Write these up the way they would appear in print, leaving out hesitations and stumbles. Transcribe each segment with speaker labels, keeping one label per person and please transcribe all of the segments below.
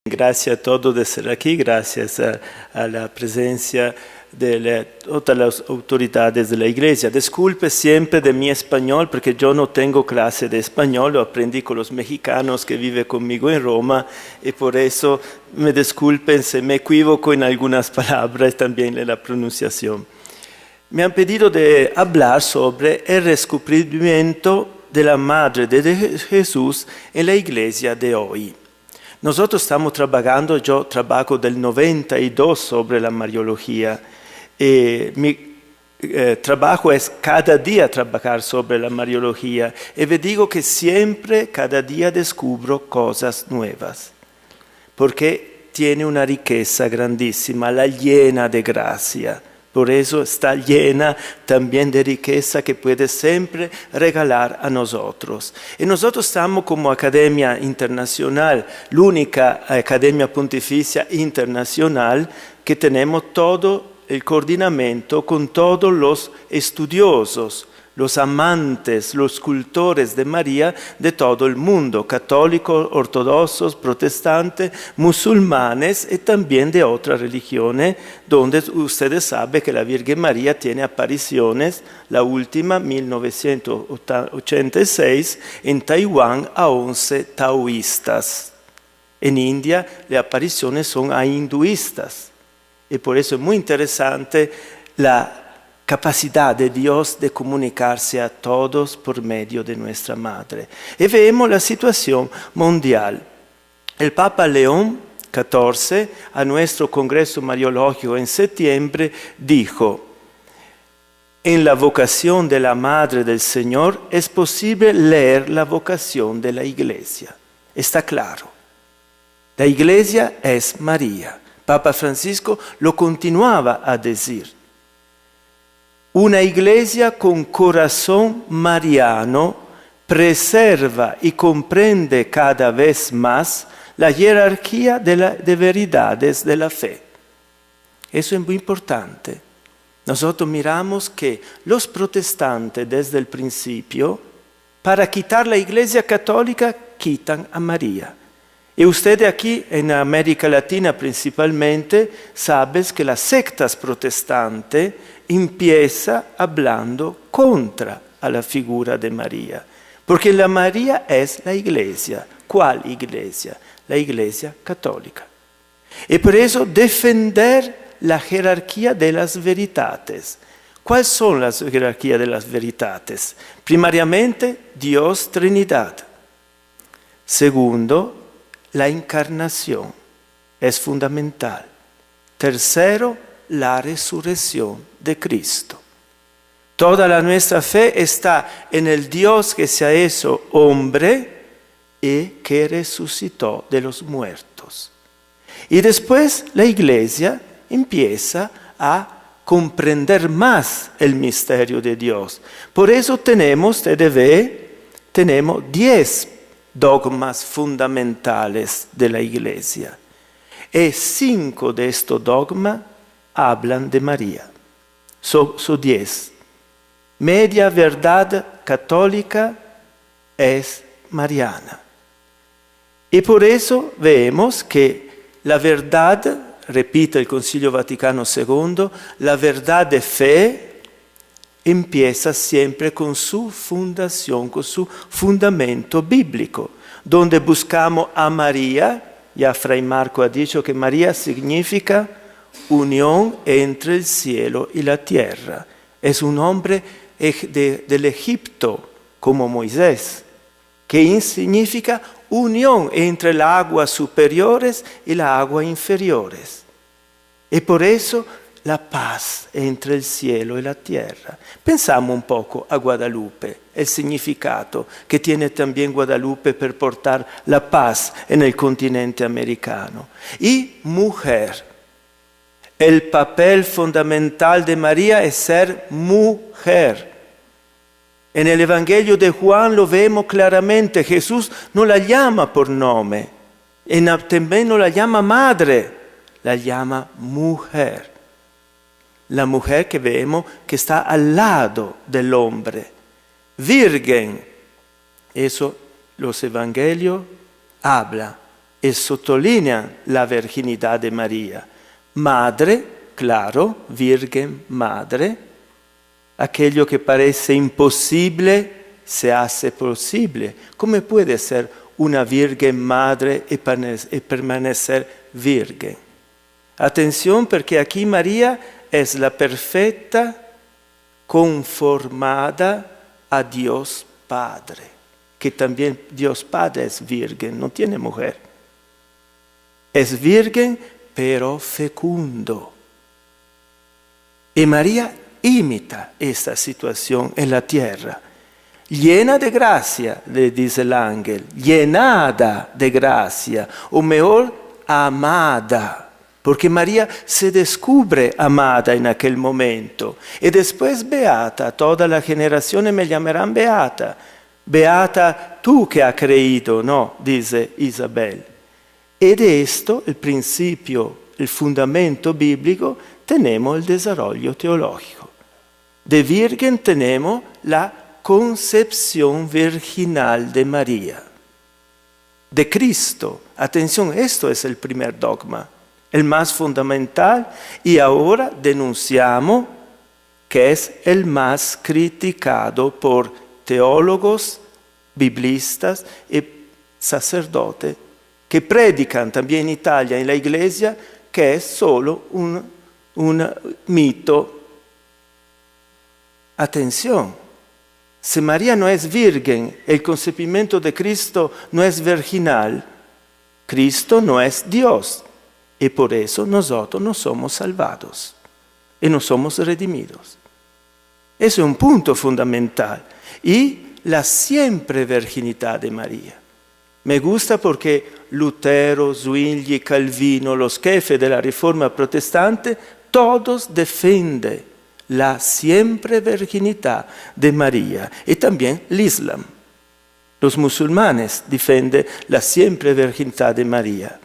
Speaker 1: Gracias a todos de estar aquí, gracias a la presencia de todas las autoridades de la iglesia. Disculpe siempre de mi español, porque yo no tengo clase de español, lo aprendí con los mexicanos que viven conmigo en Roma, y por eso me disculpen si me equivoco en algunas palabras, también en la pronunciación. Me han pedido de hablar sobre el descubrimiento de la Madre de Jesús en la iglesia de hoy. Nosotros estamos trabajando, yo trabajo del 92 sobre la Mariología. Mi trabajo es cada día trabajar sobre la Mariología. Y me digo que siempre, cada día descubro cosas nuevas. Porque tiene una riqueza grandísima, la llena de gracia. Por eso está llena también de riqueza que puede siempre regalar a nosotros. Y nosotros estamos como Academia Internacional, la única Academia Pontificia Internacional que tenemos todo el coordinamiento con todos los estudiosos, los amantes, los cultores de María de todo el mundo, católicos, ortodoxos, protestantes, musulmanes y también de otras religiones, donde ustedes saben que la Virgen María tiene apariciones, la última, 1986, en Taiwán a 11 taoístas. En India las apariciones son a hinduistas. Y por eso es muy interesante la capacidad de Dios de comunicarse a todos por medio de nuestra Madre. Y vemos la situación mundial. El Papa León XIV, a nuestro Congreso Mariológico en septiembre, dijo: en la vocación de la Madre del Señor es posible leer la vocación de la Iglesia. Está claro. La Iglesia es María. Papa Francisco lo continuaba a decir. Una iglesia con corazón mariano preserva y comprende cada vez más la jerarquía de verdades de la fe. Eso es muy importante. Nosotros miramos que los protestantes desde el principio, para quitar la iglesia católica, quitan a María. Y ustedes aquí en América Latina principalmente saben que las sectas protestantes empieza hablando contra a la figura de María. Porque la María es la iglesia. ¿Cuál iglesia? La iglesia católica. Y por eso defender la jerarquía de las veritates. ¿Cuáles son las jerarquías de las veritates? Primariamente, Dios Trinidad. Segundo, la encarnación. Es fundamental. Tercero, la resurrección de Cristo. Toda la nuestra fe está en el Dios que se ha hecho hombre y que resucitó de los muertos. Y después la iglesia empieza a comprender más el misterio de Dios. Por eso tenemos 10 dogmas fundamentales de la iglesia. Y 5 de estos dogmas hablan de María. Son 10. Media verdad católica es mariana. Y por eso vemos que la verdad, repite el Concilio Vaticano II, la verdad de fe empieza siempre con su fundación, con su fundamento bíblico, donde buscamos a María. Ya Fray Marco ha dicho que María significa unión entre el cielo y la tierra. Es un hombre del Egipto, como Moisés, que significa unión entre las aguas superiores y las aguas inferiores. Y por eso la paz entre el cielo y la tierra. Pensamos un poco a Guadalupe, el significado que tiene también Guadalupe per portar la paz en el continente americano. Y mujer. El papel fundamental de María es ser mujer. En el Evangelio de Juan lo vemos claramente. Jesús no la llama por nombre. Y también no la llama madre. La llama mujer. La mujer que vemos que está al lado del hombre. Virgen. Eso los evangelios hablan. y sottolinean la virginidad de María. Madre, claro, virgen madre, aquello que parece imposible se hace posible. ¿Cómo puede ser una virgen madre y permanecer virgen? Atención, porque aquí María es la perfecta conformada a Dios Padre, que también Dios Padre es virgen, no tiene mujer. Es virgen, pero fecundo. Y María imita esta situación en la tierra. Llena de gracia, le dice el ángel, llenada de gracia, o mejor, amada. Porque María se descubre amada en aquel momento. Y después beata, toda la generación me llamarán beata. Beata tú que has creído, ¿no? Dice Isabel. Y de esto, el principio, el fundamento bíblico, tenemos el desarrollo teológico. De virgen tenemos la concepción virginal de María. De Cristo, atención, esto es el primer dogma, el más fundamental, y ahora denunciamos que es el más criticado por teólogos, biblistas y sacerdotes que predican también en Italia, en la iglesia, que es solo un mito. Atención, si María no es virgen, el concebimiento de Cristo no es virginal, Cristo no es Dios, y por eso nosotros no somos salvados y no somos redimidos. Ese es un punto fundamental. Y la siempre virginidad de María. Me gusta porque Lutero, Zwingli, Calvino, los jefes de la Reforma protestante, todos defienden la siempre virginidad de María. Y también el Islam. Los musulmanes defienden la siempre virginidad de María.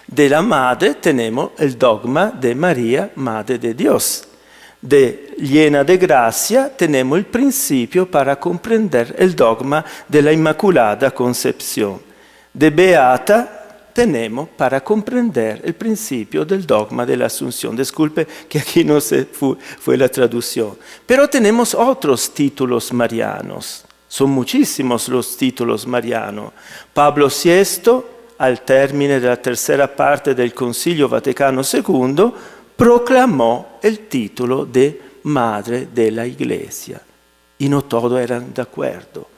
Speaker 1: De la madre tenemos el dogma de María, Madre de Dios. De llena de gracia tenemos el principio para comprender el dogma de la Inmaculada Concepción. De beata tenemos para comprender el principio del dogma de la Asunción. Disculpe que aquí no fue la traducción. Pero tenemos otros títulos marianos. Son muchísimos los títulos marianos. Pablo VI, al término de la tercera parte del Concilio Vaticano II, proclamó el título de Madre de la Iglesia. Y no todos eran de acuerdo.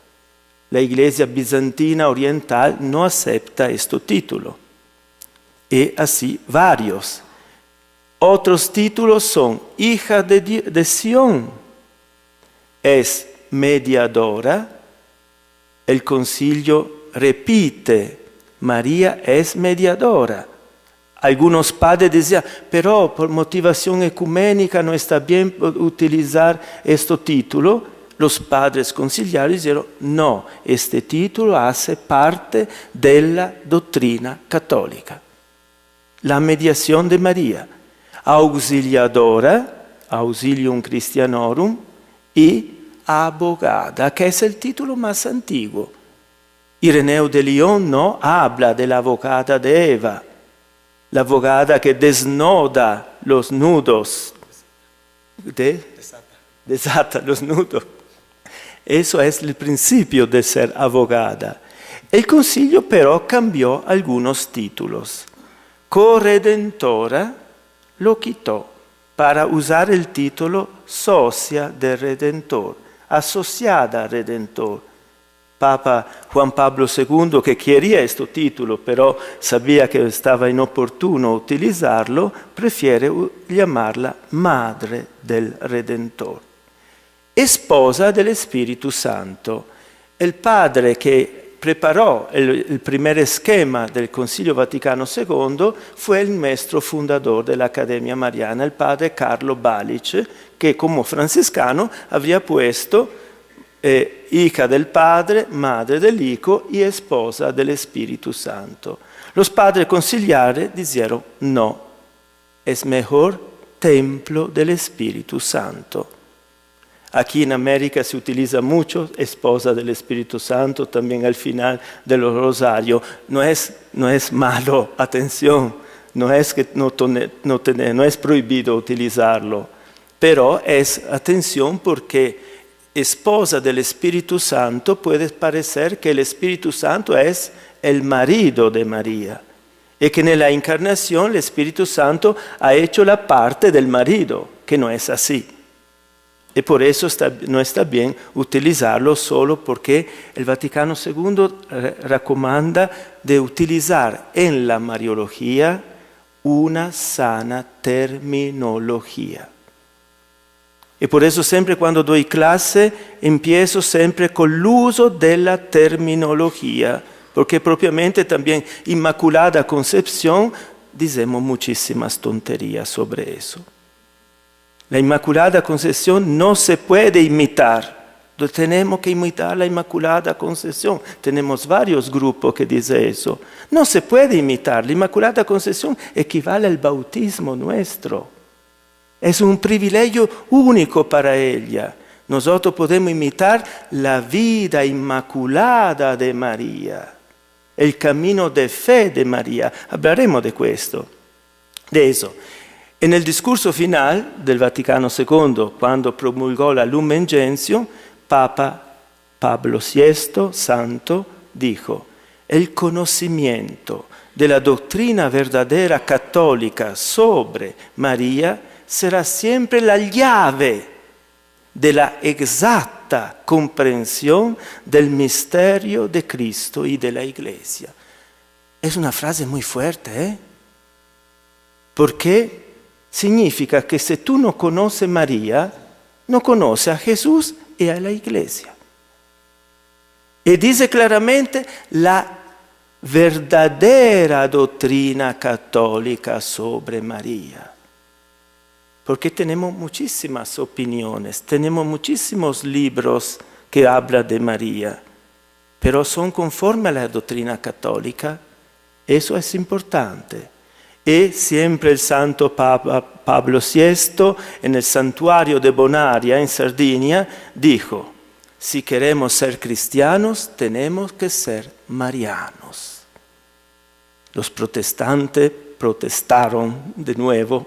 Speaker 1: La Iglesia bizantina oriental no acepta este título. Y así varios. Otros títulos son hija de Sión, es mediadora. El concilio repite, María es mediadora. Algunos padres decían, pero por motivación ecuménica no está bien utilizar este título. Los padres conciliares dijeron, no, este título hace parte de la doctrina católica. La mediación de María, auxiliadora, auxilium Christianorum, y abogada, que es el título más antiguo. Ireneo de Lyon no habla de la abogada de Eva, la abogada que desnuda los nudos, desata los nudos. Eso es el principio de ser abogada. El concilio pero cambió algunos títulos. Corredentora lo quitó para usar el título socia de Redentor, asociada a Redentor. Papa Juan Pablo II, que quería este título, pero sabía que estaba inoportuno utilizarlo, prefiere llamarla Madre del Redentor. Esposa del Espíritu Santo. El padre que preparó el primer esquema del Concilio Vaticano II fue el maestro fundador de la Academia Mariana, el padre Carlo Balice, que como franciscano habría puesto hija del Padre, madre del Hijo y esposa del Espíritu Santo. Los padres conciliares dijeron, no, es mejor templo del Espíritu Santo. Aquí en América se utiliza mucho esposa del Espíritu Santo también al final del rosario. No es malo, atención, no es que no es prohibido utilizarlo, pero es atención porque esposa del Espíritu Santo puede parecer que el Espíritu Santo es el marido de María y que en la encarnación el Espíritu Santo ha hecho la parte del marido, que no es así. Y por eso no está bien utilizarlo solo porque el Vaticano II recomienda de utilizar en la Mariología una sana terminología. Y por eso siempre cuando doy clase empiezo siempre con el uso de la terminología, porque propiamente también Inmaculada Concepción decimos muchísimas tonterías sobre eso. La Inmaculada Concepción no se puede imitar. Tenemos que imitar la Inmaculada Concepción. Tenemos varios grupos que dicen eso. No se puede imitar. La Inmaculada Concepción equivale al bautismo nuestro. Es un privilegio único para ella. Nosotros podemos imitar la vida inmaculada de María, el camino de fe de María. Hablaremos de eso. En el discurso final del Vaticano II, cuando promulgó la Lumen Gentium, Papa Pablo VI, santo, dijo: el conocimiento de la doctrina verdadera católica sobre María será siempre la llave de la exacta comprensión del misterio de Cristo y de la Iglesia. Es una frase muy fuerte, Porque significa que si tú no conoces a María, no conoces a Jesús y a la Iglesia. Y dice claramente la verdadera doctrina católica sobre María. Porque tenemos muchísimas opiniones, tenemos muchísimos libros que hablan de María, pero son conformes a la doctrina católica. Eso es importante. Y siempre el santo Papa Pablo VI, en el santuario de Bonaria, en Sardinia, dijo: si queremos ser cristianos, tenemos que ser marianos. Los protestantes protestaron de nuevo.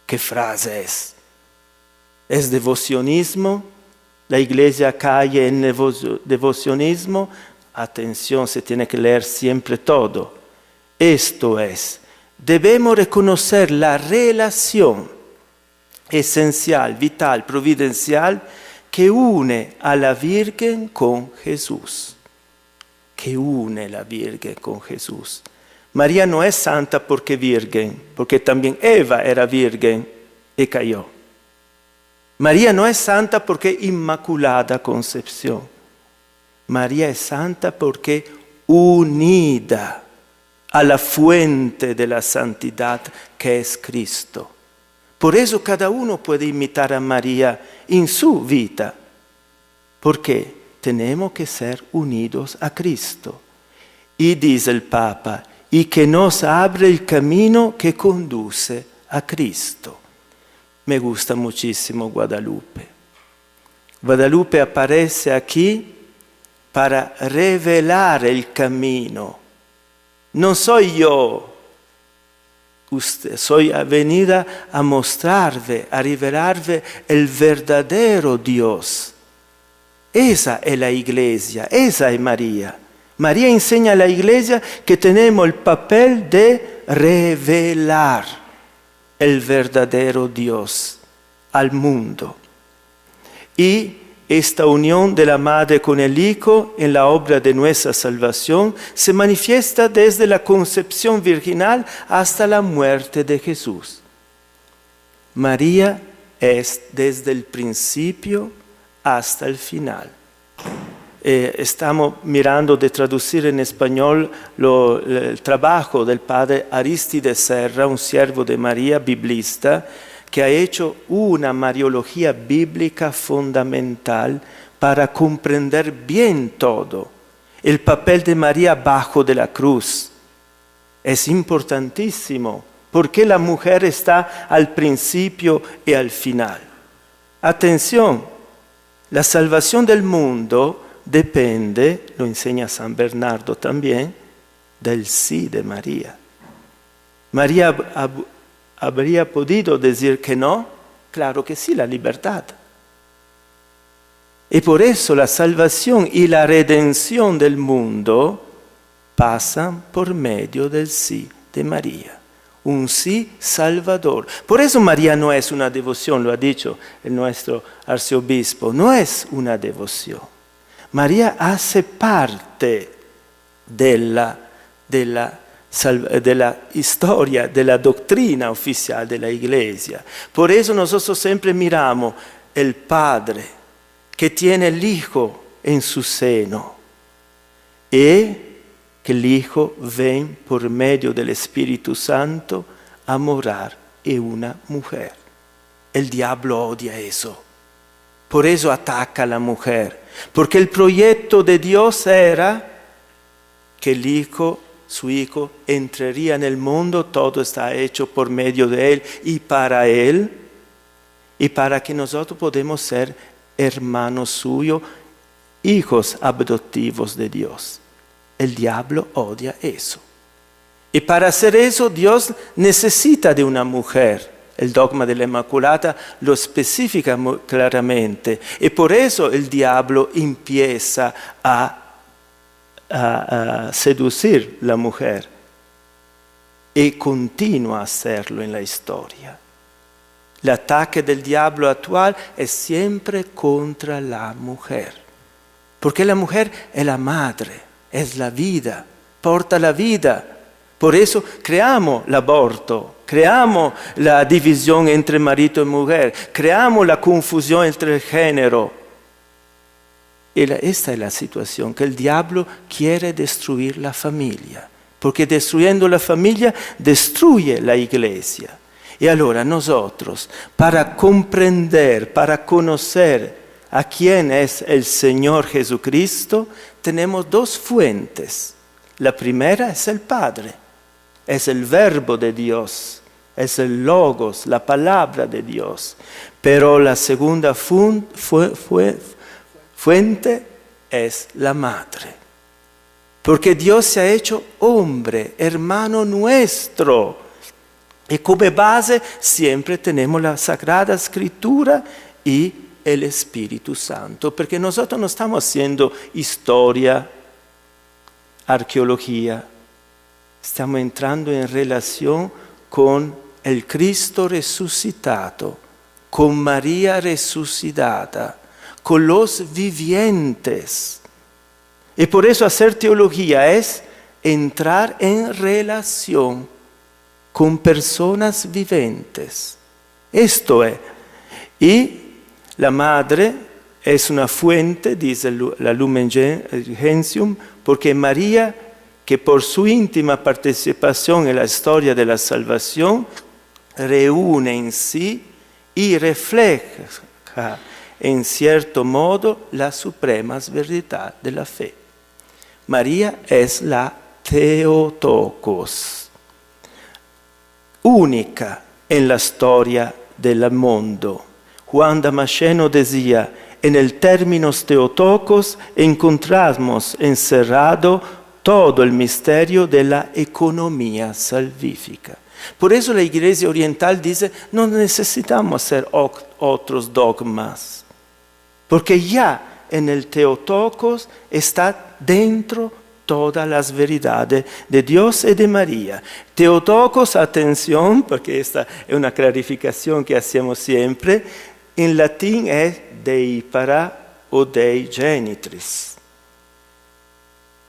Speaker 1: ¿Qué frase es? ¿Es devocionismo? ¿La iglesia cae en devocionismo? Atención, se tiene que leer siempre todo. Esto es, debemos reconocer la relación esencial, vital, providencial que une a la Virgen con Jesús. Que une a la Virgen con Jesús. María no es santa porque virgen, porque también Eva era virgen y cayó. María no es santa porque Inmaculada Concepción. María es santa porque unida a la fuente de la santidad que es Cristo. Por eso cada uno puede imitar a María en su vida, porque tenemos que ser unidos a Cristo. Y dice el Papa, y que nos abre el camino que conduce a Cristo. Me gusta muchísimo Guadalupe. Guadalupe aparece aquí para revelar el camino. No soy yo, soy venida a mostrarle, a revelarle el verdadero Dios. Esa es la iglesia, esa es María. María enseña a la iglesia que tenemos el papel de revelar el verdadero Dios al mundo. Y esta unión de la Madre con el Hijo en la obra de nuestra salvación se manifiesta desde la concepción virginal hasta la muerte de Jesús. María es desde el principio hasta el final. Estamos mirando de traducir en español el trabajo del padre Aristides Serra, un siervo de María, biblista, que ha hecho una mariología bíblica fundamental para comprender bien todo. El papel de María bajo de la cruz es importantísimo, porque la mujer está al principio y al final. Atención, La salvación del mundo depende, lo enseña San Bernardo también, del sí de María. María habría podido decir que no, claro que sí, la libertad. Y por eso la salvación y la redención del mundo pasan por medio del sí de María. Un sí salvador. Por eso María no es una devoción, lo ha dicho el nuestro arzobispo, no es una devoción. María hace parte de la historia, de la doctrina oficial de la Iglesia. Por eso nosotros siempre miramos el Padre que tiene el Hijo en su seno y que el Hijo ven por medio del Espíritu Santo a morar en una mujer. El diablo odia eso. Por eso ataca a la mujer. Porque el proyecto de Dios era que el Hijo, su Hijo, entraría en el mundo, todo está hecho por medio de Él y para Él, y para que nosotros podamos ser hermanos suyos, hijos adoptivos de Dios. El diablo odia eso. Y para hacer eso, Dios necesita de una mujer. El dogma de la Inmaculada lo especifica muy claramente. Y por eso el diablo empieza a seducir la mujer. Y continúa a hacerlo en la historia. El ataque del diablo actual es siempre contra la mujer. Porque la mujer es la madre. Es la vida, porta la vida. Por eso creamos el aborto, creamos la división entre marido y mujer, creamos la confusión entre el género. Esta es la situación, que el diablo quiere destruir la familia, porque destruyendo la familia destruye la iglesia. Y ahora nosotros, para comprender, para conocer a quién es el Señor Jesucristo, tenemos dos fuentes. La primera es el Padre, es el Verbo de Dios, es el Logos, la palabra de Dios. Pero la segunda fuente es la Madre. Porque Dios se ha hecho hombre, hermano nuestro. Y como base siempre tenemos la Sagrada Escritura y el Espíritu Santo, porque nosotros no estamos haciendo historia, arqueología, estamos entrando en relación con el Cristo resucitado, con María resucitada, con los vivientes. Y por eso hacer teología es entrar en relación con personas viventes. Esto es. Y la madre es una fuente, dice la Lumen Gentium, porque María, que por su íntima participación en la historia de la salvación, reúne en sí y refleja en cierto modo las supremas verdades de la fe. María es la Theotokos, única en la historia del mundo. Juan Damasceno decía, en el términos Theotokos encontramos encerrado todo el misterio de la economía salvífica. Por eso la Iglesia Oriental dice, no necesitamos hacer otros dogmas, porque ya en el Theotokos está dentro todas las verdades de Dios y de María. Theotokos, atención, porque esta es una clarificación que hacemos siempre, en latín es Dei para o Dei Genitris,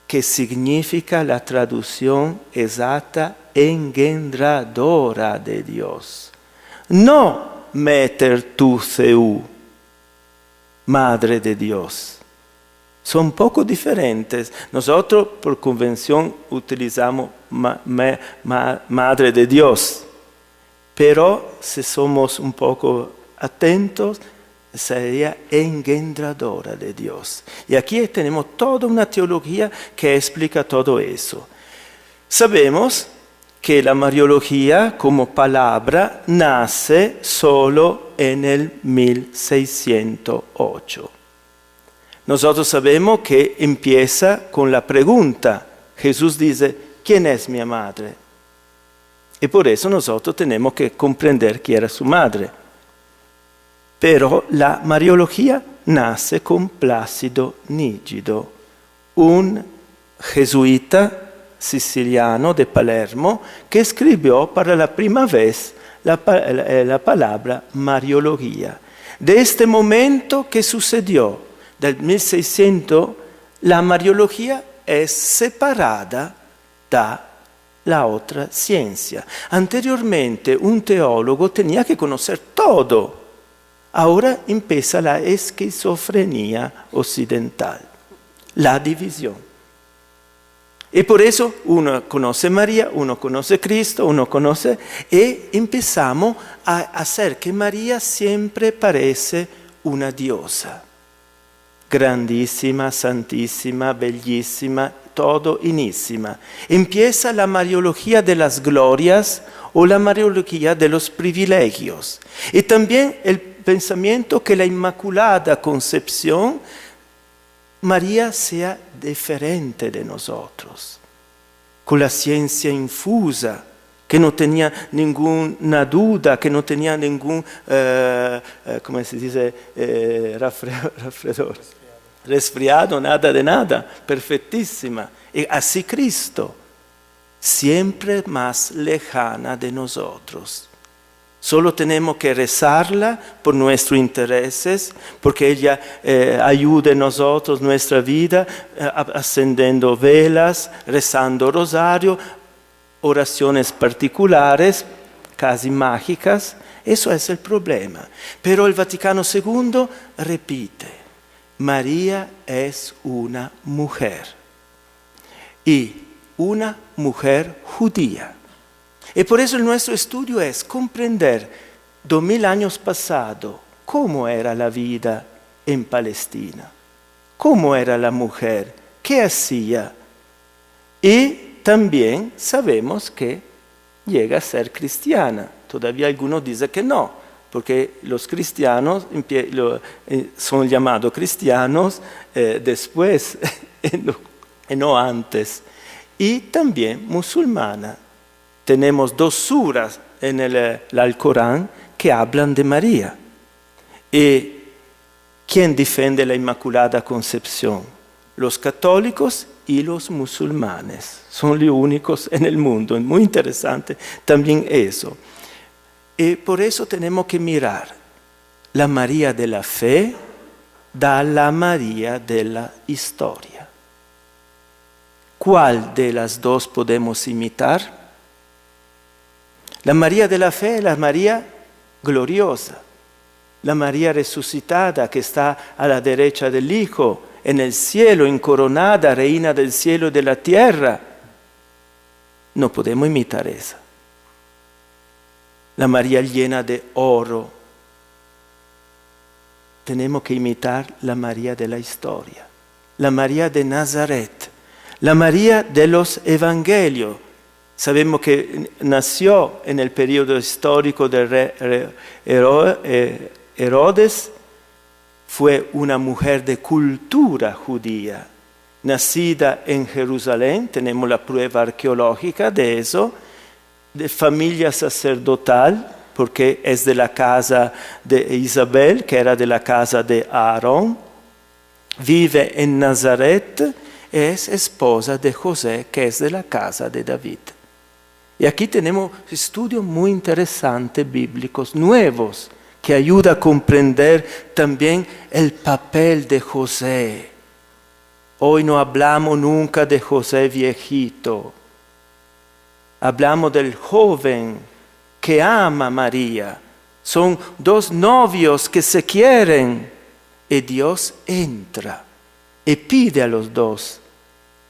Speaker 1: que significa la traducción exacta engendradora de Dios. No Mater tu Theou, Madre de Dios. Son poco diferentes. Nosotros por convención utilizamos Madre de Dios, pero si somos un poco atentos, sería engendradora de Dios. Y aquí tenemos toda una teología que explica todo eso. Sabemos que la Mariología como palabra nace solo en el 1608. nosotros sabemos que empieza con la pregunta. Jesús dice, ¿quién es mi madre? Y por eso nosotros tenemos que comprender quién era su madre. Pero la Mariología nace con Plácido Nígido, un jesuita siciliano de Palermo que escribió para la primera vez la palabra Mariología. De este momento que sucedió, del 1600, la Mariología es separada de la otra ciencia. Anteriormente un teólogo tenía que conocer todo. Ahora empieza la esquizofrenia occidental, la división. Y por eso uno conoce a María, uno conoce a Cristo, uno conoce, y empezamos a hacer que María siempre parece una diosa. Grandísima, santísima, bellísima, todo inísima. Empieza la Mariología de las glorias o la Mariología de los privilegios. Y también el pensamiento que la Inmaculada Concepción, María sea diferente de nosotros, con la ciencia infusa, que no tenía ninguna duda, que no tenía ningún, ¿cómo se dice? Resfriado, nada de nada, perfectísima. Y así Cristo, siempre más lejana de nosotros. Solo tenemos que rezarla por nuestros intereses, porque ella ayude a nosotros, nuestra vida, ascendiendo velas, rezando rosario, oraciones particulares, casi mágicas. Eso es el problema. Pero el Vaticano II repite, María es una mujer, y una mujer judía. Y por eso nuestro estudio es comprender 2000 años pasados cómo era la vida en Palestina, cómo era la mujer, qué hacía. Y también sabemos que llega a ser cristiana. Todavía algunos dicen que no, porque los cristianos son llamados cristianos después y no antes. Y también musulmana. Tenemos 2 suras en el Alcorán que hablan de María. ¿Y quién defiende la Inmaculada Concepción? Los católicos y los musulmanes. Son los únicos en el mundo. Es muy interesante también eso. Y por eso tenemos que mirar la María de la fe da la María de la historia. ¿Cuál de las dos podemos imitar? La María de la fe es la María gloriosa, la María resucitada que está a la derecha del Hijo, en el cielo, incoronada, reina del cielo y de la tierra. No podemos imitar esa. La María llena de oro. Tenemos que imitar la María de la historia, la María de Nazaret, la María de los Evangelios. Sabemos que nació en el periodo histórico del rey Herodes, fue una mujer de cultura judía, nacida en Jerusalén, tenemos la prueba arqueológica de eso, de familia sacerdotal, porque es de la casa de Isabel, que era de la casa de Aarón, vive en Nazaret, es esposa de José, que es de la casa de David. Y aquí tenemos estudios muy interesantes, bíblicos, nuevos, que ayudan a comprender también el papel de José. Hoy no hablamos nunca de José viejito. Hablamos del joven que ama a María. Son 2 novios que se quieren. Y Dios entra y pide a los 2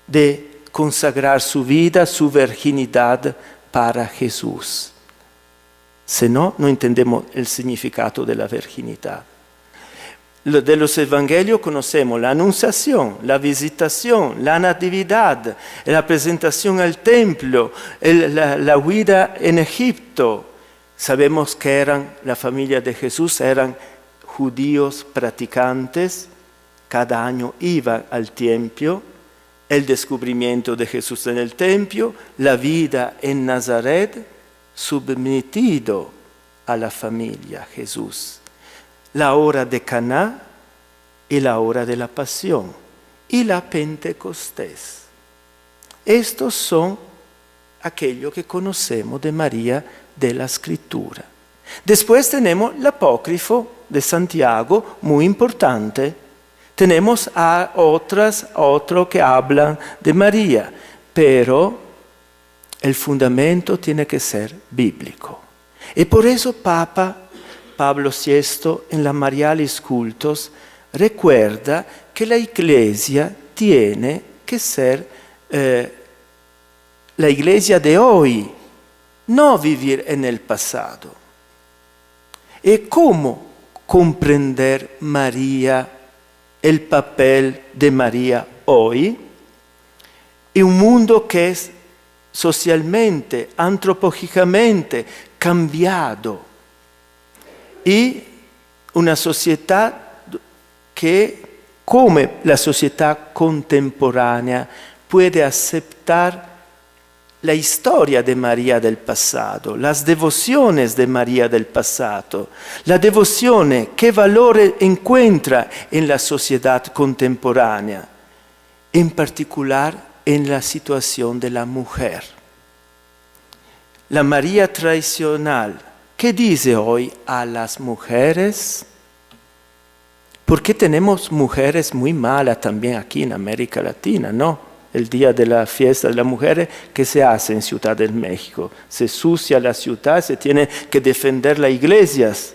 Speaker 1: de consagrar su vida, su virginidad para Jesús. Si no, no entendemos el significado de la virginidad. De los evangelios conocemos la anunciación, la visitación, la natividad, la presentación al templo, la huida en Egipto. Sabemos que la familia de Jesús eran judíos practicantes, cada año iban al templo, el descubrimiento de Jesús en el templo, la vida en Nazaret, sometido a la familia Jesús, la hora de Caná y la hora de la pasión y la Pentecostés. Estos son aquello que conocemos de María de la Escritura. Después tenemos el apócrifo de Santiago, muy importante. Tenemos a otros que hablan de María, pero el fundamento tiene que ser bíblico. Y por eso Papa Pablo VI en la Marialis Cultos recuerda que la Iglesia tiene que ser la Iglesia de hoy, no vivir en el pasado. ¿Y cómo comprender María, el papel de María hoy? En un mundo que es socialmente, antropológicamente cambiado y una sociedad que, como la sociedad contemporánea, puede aceptar la historia de María del pasado, las devociones de María del pasado, la devoción, qué valor encuentra en la sociedad contemporánea, en particular en la situación de la mujer. La María tradicional, ¿qué dice hoy a las mujeres? Porque tenemos mujeres muy malas también aquí en América Latina, ¿no? El día de la fiesta de las mujeres, ¿qué se hace en Ciudad de México? Se sucia la ciudad, se tiene que defender las iglesias.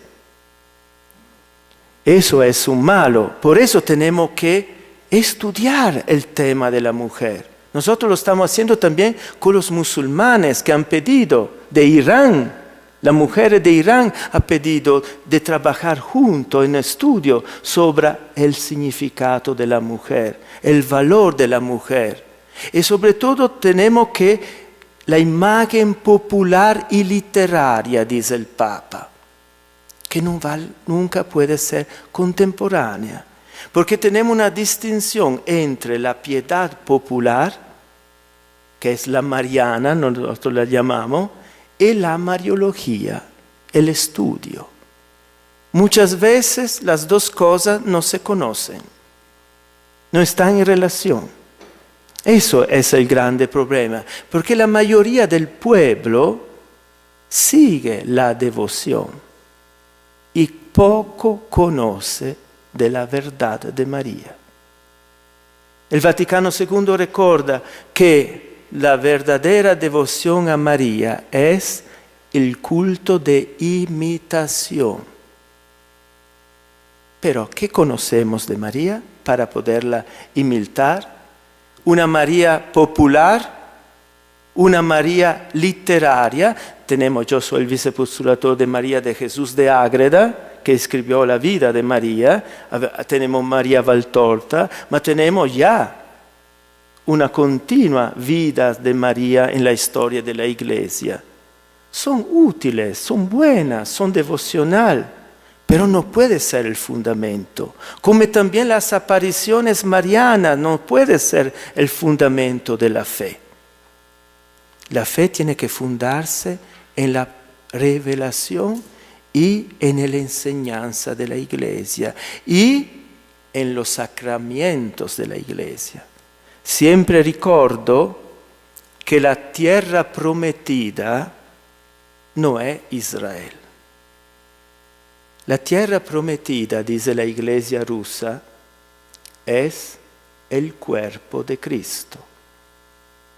Speaker 1: Eso es un malo. Por eso tenemos que estudiar el tema de la mujer. Nosotros lo estamos haciendo también con los musulmanes que han pedido de Irán. La mujer de Irán ha pedido de trabajar juntos en estudio sobre el significado de la mujer, el valor de la mujer. Y sobre todo tenemos que la imagen popular y literaria, dice el Papa, que nunca puede ser contemporánea. Porque tenemos una distinción entre la piedad popular, que es la mariana, nosotros la llamamos, y la mariología, el estudio. Muchas veces las dos cosas no se conocen, no están en relación. Eso es el grande problema, porque la mayoría del pueblo sigue la devoción y poco conoce de la verdad de María. El Vaticano II recuerda que la verdadera devoción a María es el culto de imitación. Pero, ¿qué conocemos de María para poderla imitar? Una María popular, una María literaria. Yo soy el vicepostulador de María de Jesús de Ágreda, que escribió la vida de María. Tenemos María Valtorta, pero tenemos ya una continua vida de María en la historia de la Iglesia. Son útiles, son buenas, son devocionales, pero no puede ser el fundamento. Como también las apariciones marianas no puede ser el fundamento de la fe. La fe tiene que fundarse en la revelación y en la enseñanza de la Iglesia y en los sacramentos de la Iglesia. Siempre ricordo que la tierra prometida no es Israel. La tierra prometida, dice la Iglesia rusa, es el cuerpo de Cristo.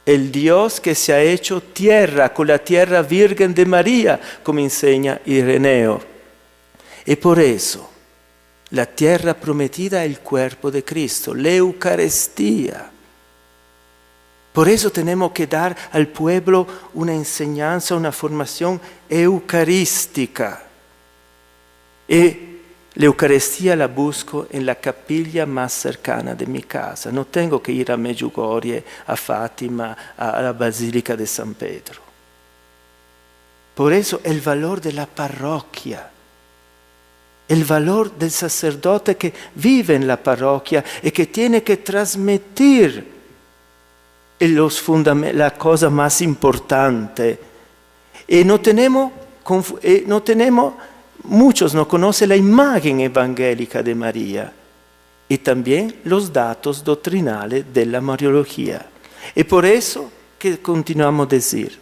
Speaker 1: El Dios que se ha hecho tierra con la tierra virgen de María, como enseña Ireneo. Y por eso, la tierra prometida es el cuerpo de Cristo, la Eucaristía. Por eso tenemos que dar al pueblo una enseñanza, una formación eucarística. Y la Eucaristía la busco en la capilla más cercana de mi casa. No tengo que ir a Medjugorje, a Fátima, a la Basílica de San Pedro. Por eso el valor de la parroquia. el valor del sacerdote que vive en la parroquia y que tiene que transmitir la cosa más importante. Y muchos no conocen la imagen evangélica de María y también los datos doctrinales de la Mariología. Y por eso que continuamos a decir,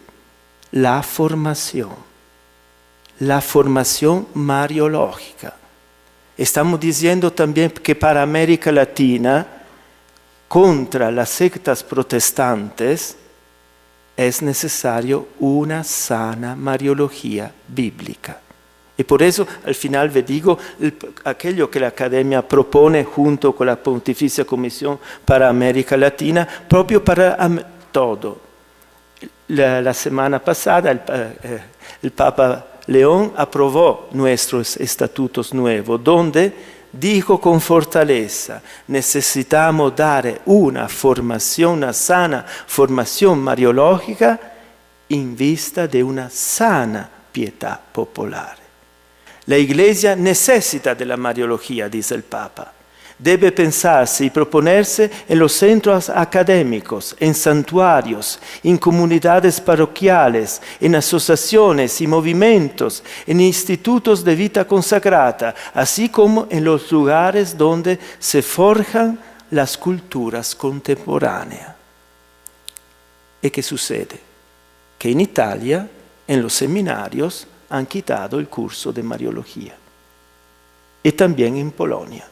Speaker 1: la formación mariológica. Estamos diciendo también que para América Latina, contra las sectas protestantes, es necesario una sana Mariología bíblica. Y por eso al final vi digo aquello que la Academia propone junto con la Pontificia Comisión para América Latina, proprio para todo. La semana pasada el Papa León aprobó nuestros estatutos nuevos, donde dijo con fortaleza, necesitamos dar una sana formación mariológica in vista de una sana pietà popolare. La Iglesia necesita de la Mariología, dice el Papa. Debe pensarse y proponerse en los centros académicos, en santuarios, en comunidades parroquiales, en asociaciones y movimientos, en institutos de vida consagrada, así como en los lugares donde se forjan las culturas contemporáneas. ¿Y qué sucede? Que en Italia, en los seminarios, han quitado el curso de Mariología. Y también en Polonia.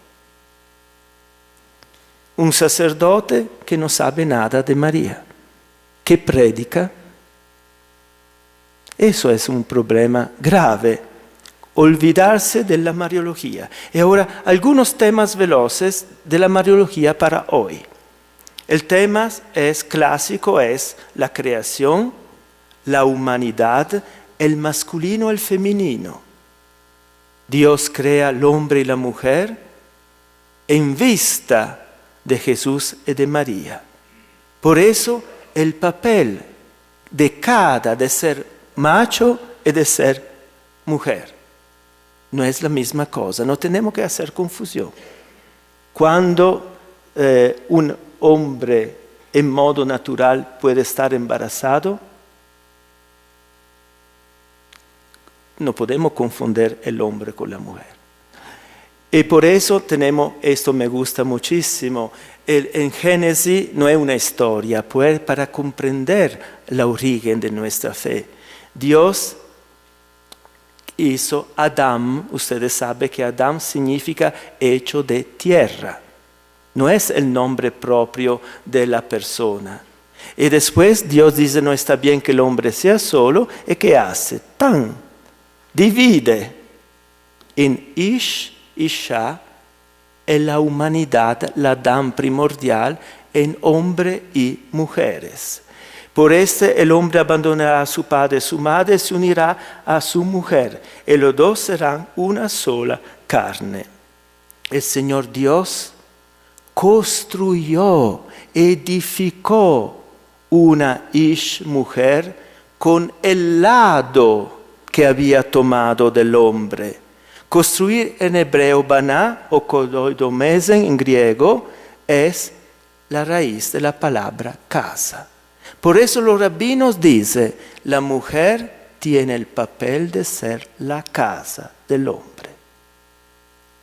Speaker 1: Un sacerdote que no sabe nada de María, que predica. Eso es un problema grave, olvidarse de la Mariología. Y ahora, algunos temas veloces de la Mariología para hoy. El tema clásico es la creación, la humanidad, el masculino y el femenino. Dios crea al hombre y la mujer en vista de Jesús y de María. Por eso el papel de ser macho y de ser mujer no es la misma cosa, no tenemos que hacer confusión. Cuando un hombre en modo natural puede estar embarazado, no podemos confundir el hombre con la mujer. Y por eso tenemos, esto me gusta muchísimo, en Génesis no es una historia, pues para comprender el origen de nuestra fe. Dios hizo Adán, ustedes saben que Adán significa hecho de tierra, no es el nombre propio de la persona. Y después Dios dice, no está bien que el hombre sea solo, ¿y qué hace? Divide en Ish, Isha, en la humanidad, la Adán primordial, en hombre y mujeres. Por el hombre abandonará a su padre y su madre y se unirá a su mujer, y los dos serán una sola carne. El Señor Dios construyó, edificó una Ish mujer con el lado que había tomado del hombre. Construir en hebreo baná o kodoidomesen en griego es la raíz de la palabra casa. Por eso los rabinos dicen, la mujer tiene el papel de ser la casa del hombre.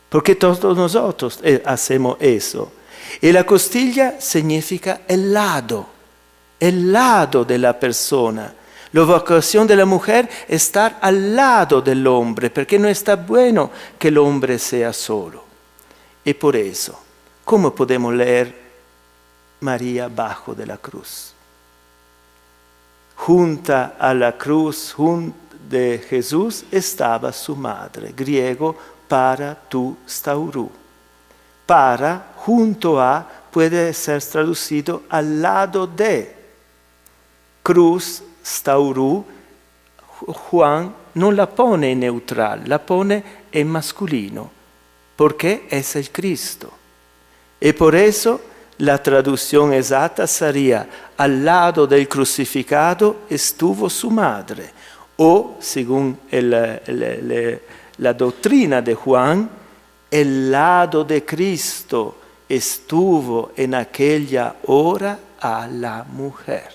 Speaker 1: Porque todos nosotros hacemos eso. Y la costilla significa el lado de la persona. La vocación de la mujer es estar al lado del hombre, porque no está bueno que el hombre sea solo. Y por eso, ¿cómo podemos leer María bajo de la cruz? Junta a la cruz de Jesús estaba su madre, griego para tu staurú. Para, junto a, puede ser traducido al lado de. Cruz, staurú, Juan no la pone en neutral, la pone en masculino, porque es el Cristo. Y por eso la traducción exacta sería, al lado del crucificado estuvo su madre, o según la doctrina de Juan, el lado de Cristo estuvo en aquella hora a la mujer.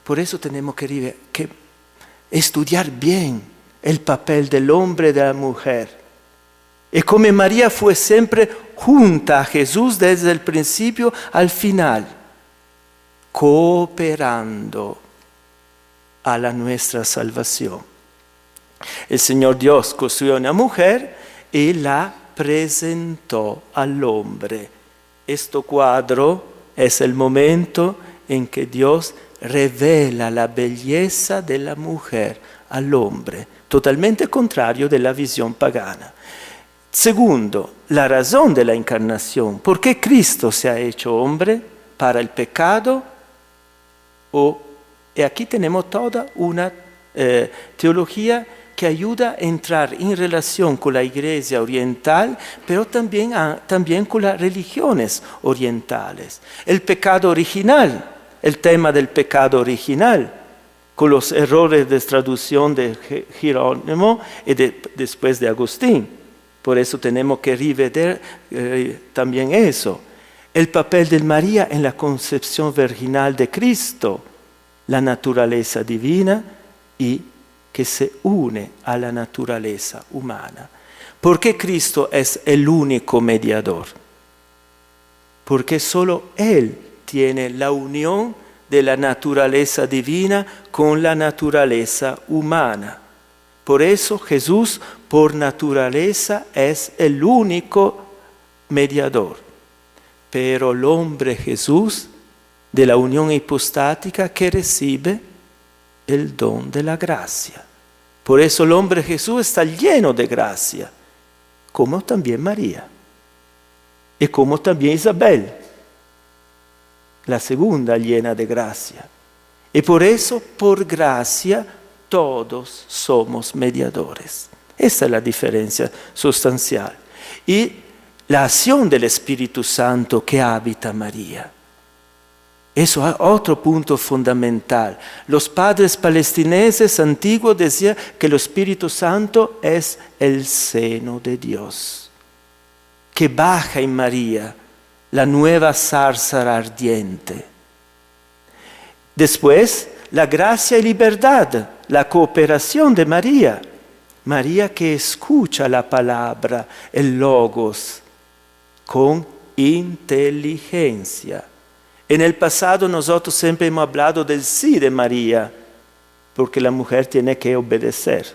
Speaker 1: Por eso tenemos que estudiar bien el papel del hombre y de la mujer. Y como María fue siempre junta a Jesús desde el principio al final, cooperando a la nuestra salvación. El Señor Dios construyó una mujer y la presentó al hombre. Este cuadro es el momento en que Dios revela la belleza de la mujer al hombre, totalmente contrario de la visión pagana. Segundo, la razón de la encarnación. ¿Por qué Cristo se ha hecho hombre? ¿Para el pecado? Y aquí tenemos toda una teología que ayuda a entrar en relación con la Iglesia oriental, pero también con las religiones orientales. El pecado original, el tema del pecado original, con los errores de traducción de Jerónimo y después de Agustín. Por eso tenemos que rever también eso. El papel de María en la concepción virginal de Cristo, la naturaleza divina y que se une a la naturaleza humana. ¿Por qué Cristo es el único mediador? Porque solo Él tiene la unión de la naturaleza divina con la naturaleza humana. Por eso Jesús, por naturaleza, es el único mediador. Pero el hombre Jesús, de la unión hipostática, que recibe el don de la gracia. Por eso el hombre Jesús está lleno de gracia, como también María, y como también Isabel, la segunda llena de gracia. Y por eso, por gracia, todos somos mediadores. Esta es la diferencia sustancial. Y la acción del Espíritu Santo que habita María. Eso es otro punto fundamental. Los padres palestineses antiguos decían que el Espíritu Santo es el seno de Dios, que baja en María, la nueva zarza ardiente. Después, la gracia y libertad, la cooperación de María. María que escucha la palabra, el logos, con inteligencia. En el pasado nosotros siempre hemos hablado del sí de María, porque la mujer tiene que obedecer,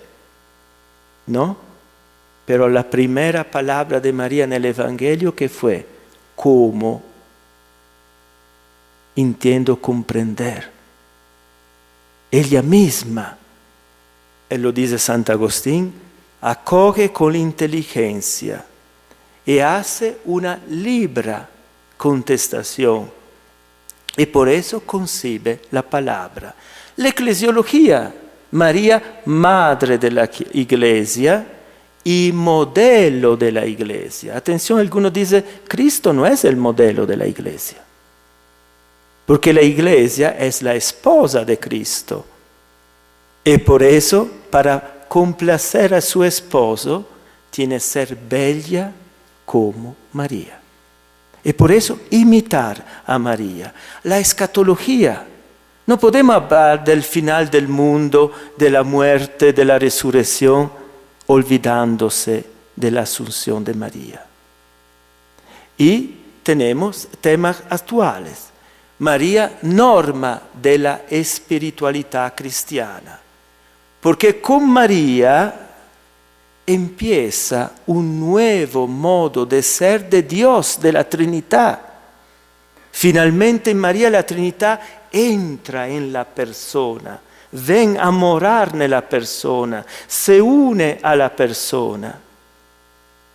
Speaker 1: ¿no? Pero la primera palabra de María en el Evangelio, ¿qué fue? ¿Cómo? Entiendo comprender. Ella misma, él lo dice Santo Agustín, acoge con inteligencia y hace una libra contestación. Y por eso concibe la palabra. La eclesiología, María, madre de la iglesia y modelo de la iglesia. Atención, algunos dicen, Cristo no es el modelo de la iglesia. Porque la iglesia es la esposa de Cristo. Y por eso, para complacer a su esposo, tiene que ser bella como María. Y por eso imitar a María. La escatología. No podemos hablar del final del mundo, de la muerte, de la resurrección, olvidándose de la asunción de María. Y tenemos temas actuales. María, norma de la espiritualidad cristiana. Porque con María empieza un nuevo modo de ser de Dios, de la Trinidad. Finalmente en María la Trinidad entra en la persona, ven a morar nella persona, se une a la persona.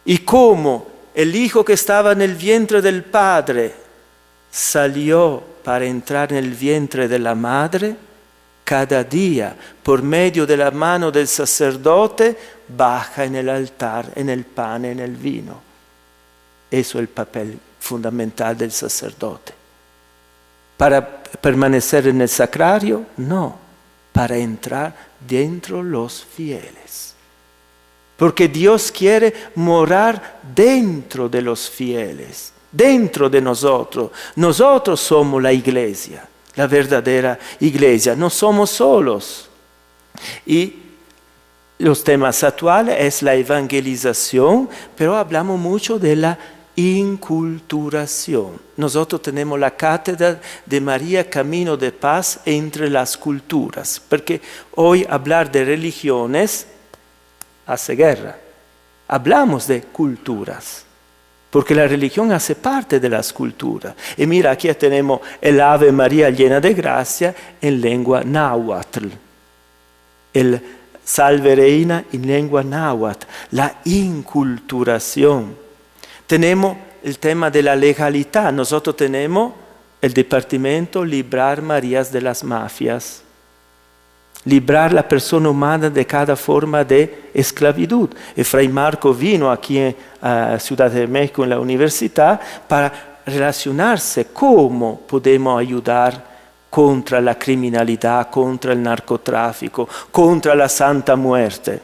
Speaker 1: Y como el hijo que estaba en el vientre del Padre salió para entrar en el vientre de la madre, cada día, por medio de la mano del sacerdote, baja en el altar, en el pan, en el vino. Eso es el papel fundamental del sacerdote. ¿Para permanecer en el sacrario? No, para entrar dentro los fieles. porque Dios quiere morar dentro de los fieles, dentro de nosotros. Nosotros somos la iglesia, la verdadera iglesia, no somos solos. Y los temas actuales es la evangelización, pero hablamos mucho de la inculturación. Nosotros tenemos la cátedra de María Camino de Paz entre las culturas, porque hoy hablar de religiones hace guerra. Hablamos de culturas, porque la religión hace parte de las culturas. Y mira, aquí tenemos el Ave María llena de gracia en lengua náhuatl, el Salve Reina en lengua náhuatl, la inculturación. Tenemos el tema de la legalidad. Nosotros tenemos el departamento Librar Marías de las Mafias. Librar la persona humana de cada forma de esclavitud. Y Fray Marco vino aquí a Ciudad de México en la universidad para relacionarse cómo podemos ayudar contra la criminalidad, contra el narcotráfico, contra la Santa Muerte.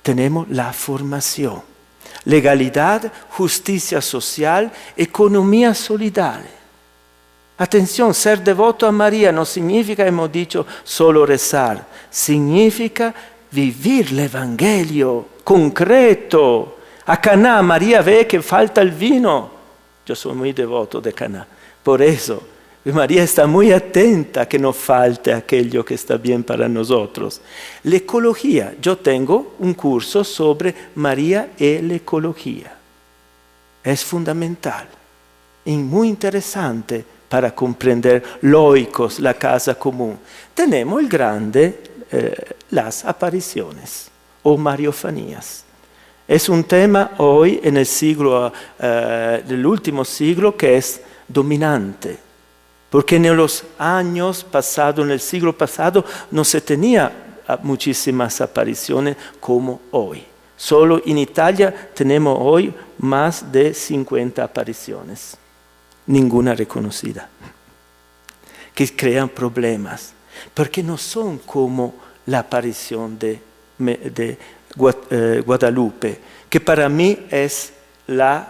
Speaker 1: Tenemos la formación. Legalidad, justicia social, economía solidaria. Atención, ser devoto a María no significa, hemos dicho, solo rezar. Significa vivir el Evangelio concreto. A Caná, María ve que falta el vino. Yo soy muy devoto de Caná. Por eso, María está muy atenta a que no falte aquello que está bien para nosotros. La ecología. Yo tengo un curso sobre María y la ecología. Es fundamental y muy interesante para comprender Loicos, la casa común. Tenemos el grande, las apariciones o mariofanías. Es un tema hoy en el siglo, del último siglo, que es dominante. Porque en los años pasados, en el siglo pasado, no se tenía muchísimas apariciones como hoy. Solo en Italia tenemos hoy más de 50 apariciones. Ninguna reconocida. Que crean problemas. Porque no son como la aparición de Guadalupe, que para mí es la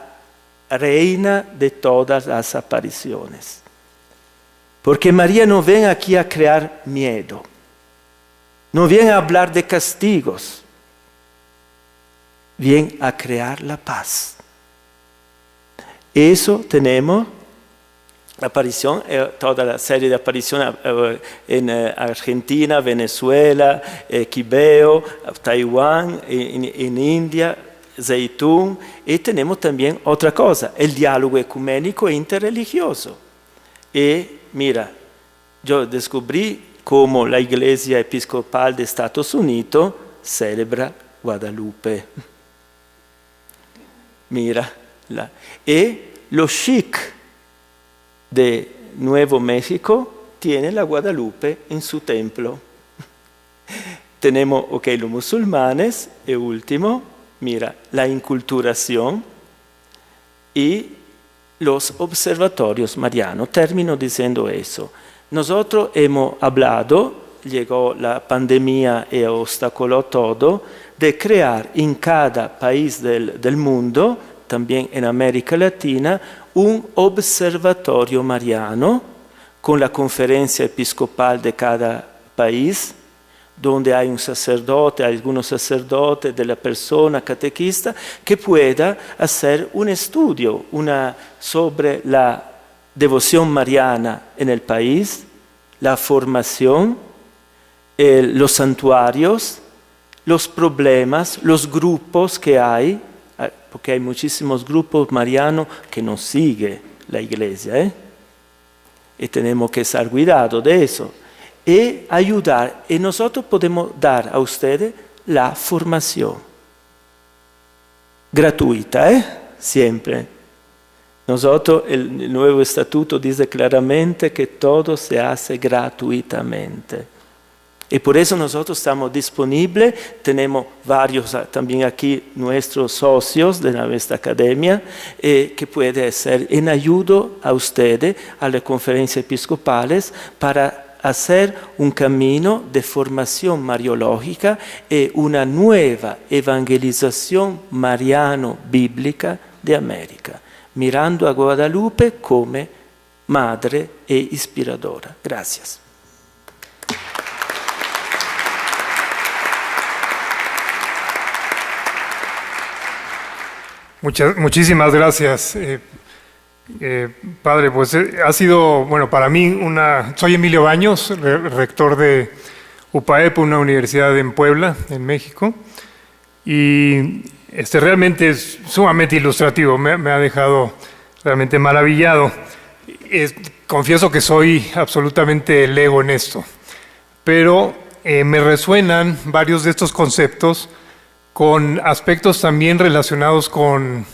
Speaker 1: reina de todas las apariciones. Porque María no viene aquí a crear miedo, no viene a hablar de castigos, viene a crear la paz. Eso tenemos, aparición, toda la serie de apariciones en Argentina, Venezuela, Quibeo, Taiwán, en India, Zeitún, y tenemos también otra cosa, el diálogo ecuménico e interreligioso. Y mira, yo descubrí cómo la Iglesia Episcopal de Estados Unidos celebra Guadalupe. Mira, y los Sikh de Nuevo México tienen la Guadalupe en su templo. Tenemos, los musulmanes, y último, mira, la inculturación y los observatorios marianos. Termino diciendo eso. Nosotros hemos hablado, llegó la pandemia y obstaculó todo, de crear en cada país del mundo, también en América Latina, un observatorio mariano con la conferencia episcopal de cada país, donde hay un sacerdote, algunos sacerdotes de la persona catequista, que pueda hacer un estudio sobre la devoción mariana en el país, la formación, los santuarios, los problemas, los grupos que hay, porque hay muchísimos grupos marianos que no siguen la iglesia, y tenemos que estar cuidados de eso. Y ayudar, y nosotros podemos dar a ustedes la formación gratuita, siempre. Nosotros, el nuevo estatuto dice claramente que todo se hace gratuitamente. Y por eso nosotros estamos disponibles, tenemos varios también aquí nuestros socios de nuestra academia, que puede ser en ayuda a ustedes, a las conferencias episcopales, para hacer un camino de formación mariológica y una nueva evangelización mariano-bíblica de América, mirando a Guadalupe como madre e inspiradora. Gracias.
Speaker 2: Muchísimas gracias, padre. Pues ha sido, bueno, para mí soy Emilio Baños, rector de UPAEP, una universidad en Puebla, en México, y realmente es sumamente ilustrativo, me ha dejado realmente maravillado. Confieso que soy absolutamente lego en esto, pero me resuenan varios de estos conceptos con aspectos también relacionados con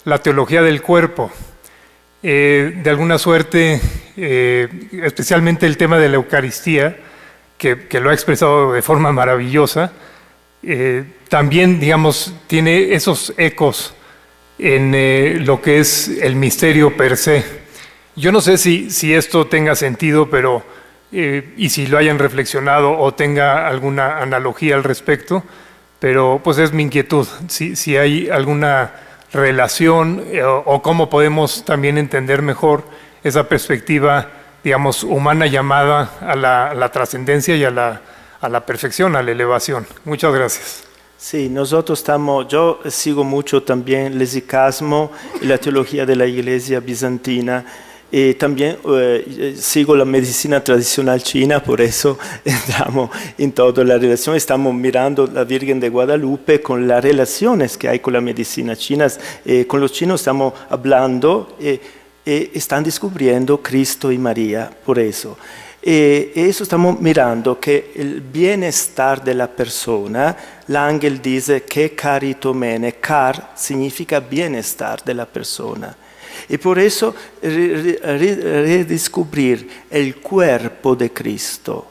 Speaker 2: la teología del cuerpo. De alguna suerte, especialmente el tema de la Eucaristía, que lo ha expresado de forma maravillosa, también, digamos, tiene esos ecos en lo que es el misterio per se. Yo no sé si esto tenga sentido, pero y si lo hayan reflexionado o tenga alguna analogía al respecto, pero pues es mi inquietud, si hay alguna relación o cómo podemos también entender mejor esa perspectiva, digamos, humana llamada a la trascendencia y a la perfección, a la elevación. Muchas gracias.
Speaker 1: Sí, yo sigo mucho también el lexicasmo y la teología de la Iglesia bizantina. Y también sigo la medicina tradicional china, por eso entramos en toda la relación. Estamos mirando la Virgen de Guadalupe con las relaciones que hay con la medicina china. Con los chinos estamos hablando y están descubriendo Cristo y María, por eso. Eso estamos mirando que el bienestar de la persona, el ángel dice que caritomene, car significa bienestar de la persona. Y por eso redescubrir el cuerpo de Cristo.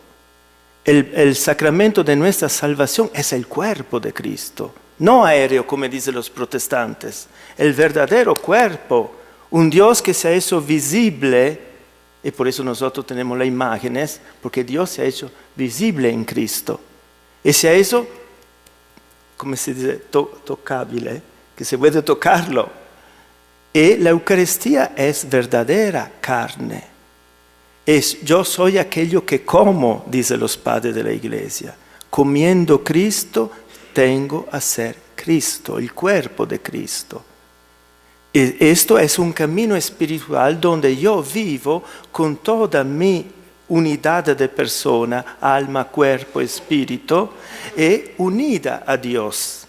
Speaker 1: El sacramento de nuestra salvación es el cuerpo de Cristo, no aéreo como dicen los protestantes, el verdadero cuerpo, un Dios que se ha hecho visible, y por eso nosotros tenemos las imágenes, porque Dios se ha hecho visible en Cristo. Y se ha hecho, como se dice, tocable, que se puede tocarlo. Y la Eucaristía es verdadera carne. Yo soy aquello que como, dicen los padres de la Iglesia. Comiendo Cristo, tengo a ser Cristo, el cuerpo de Cristo. Y esto es un camino espiritual donde yo vivo con toda mi unidad de persona, alma, cuerpo, espíritu, y unida a Dios.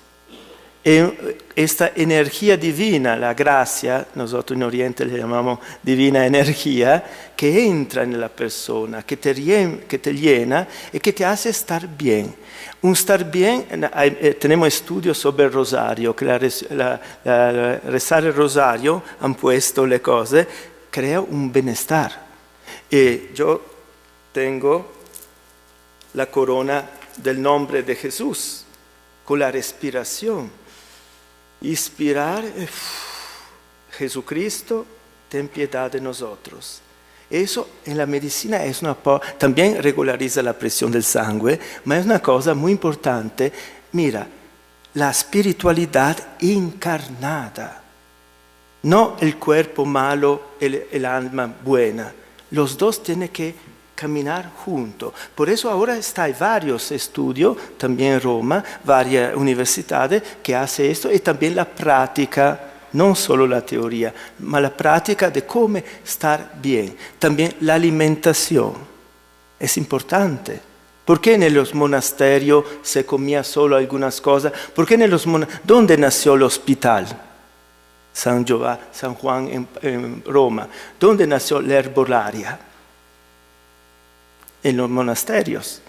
Speaker 1: Esta energía divina, la gracia, nosotros en Oriente le llamamos divina energía, que entra en la persona, que te llena y que te hace estar bien. Un estar bien, tenemos estudios sobre el rosario, que rezar el rosario, han puesto le cose, crea un bienestar. Y yo tengo la corona del nombre de Jesús, con la respiración. Inspirar, Jesucristo, ten piedad de nosotros. Eso en la medicina es también regulariza la presión del sangue, pero es una cosa muy importante. Mira, la espiritualidad encarnada, no el cuerpo malo, el alma buena. Los dos tienen que caminar juntos. Por eso ahora hay varios estudios, también en Roma, varias universidades que hacen esto, y también la práctica, no solo la teoría, ma la práctica de cómo estar bien. También la alimentación es importante. ¿Por qué en los monasterios se comía solo algunas cosas? ¿Por qué ¿dónde nació el hospital? San Juan en Roma. ¿Dónde nació la herbolaria? En los monasterios.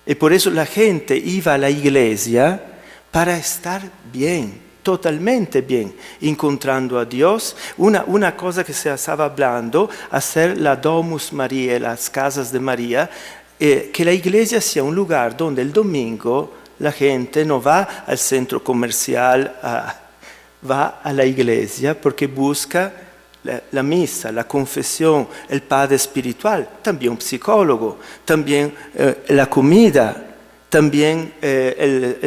Speaker 1: Y por eso la gente iba a la iglesia para estar bien, totalmente bien, encontrando a Dios. Una cosa que se estaba hablando, hacer la Domus María, las casas de María, que la iglesia sea un lugar donde el domingo la gente no va al centro comercial, va a la iglesia porque busca la misa, la confesión, el padre espiritual, también un psicólogo, también la comida, también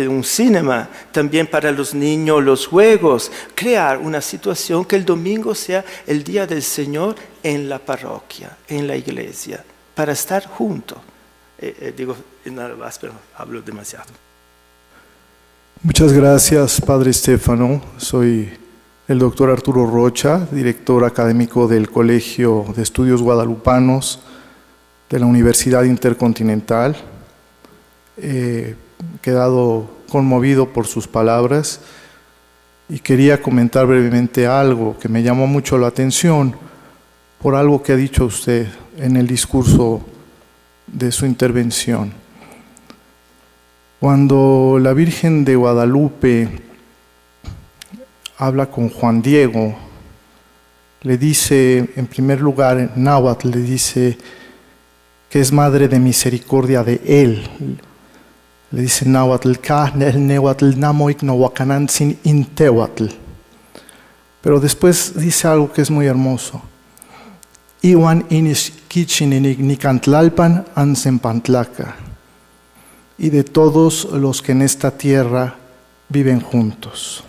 Speaker 1: un cinema, también para los niños los juegos, crear una situación que el domingo sea el día del Señor en la parroquia, en la iglesia, para estar juntos. Digo nada más, pero hablo demasiado.
Speaker 3: Muchas gracias, Padre Stefano. Soy el doctor Arturo Rocha, director académico del Colegio de Estudios Guadalupanos de la Universidad Intercontinental. He quedado conmovido por sus palabras y quería comentar brevemente algo que me llamó mucho la atención por algo que ha dicho usted en el discurso de su intervención. Cuando la Virgen de Guadalupe habla con Juan Diego, le dice, en primer lugar, en náhuatl, le dice que es madre de misericordia de él. Le dice náhuatl, ka nel nehuatl namoik no wakanantzin intehuatl. Pero después dice algo que es muy hermoso. Iwan inis kichin nikantlalpan ansempantlaca. Y de todos los que en esta tierra viven juntos.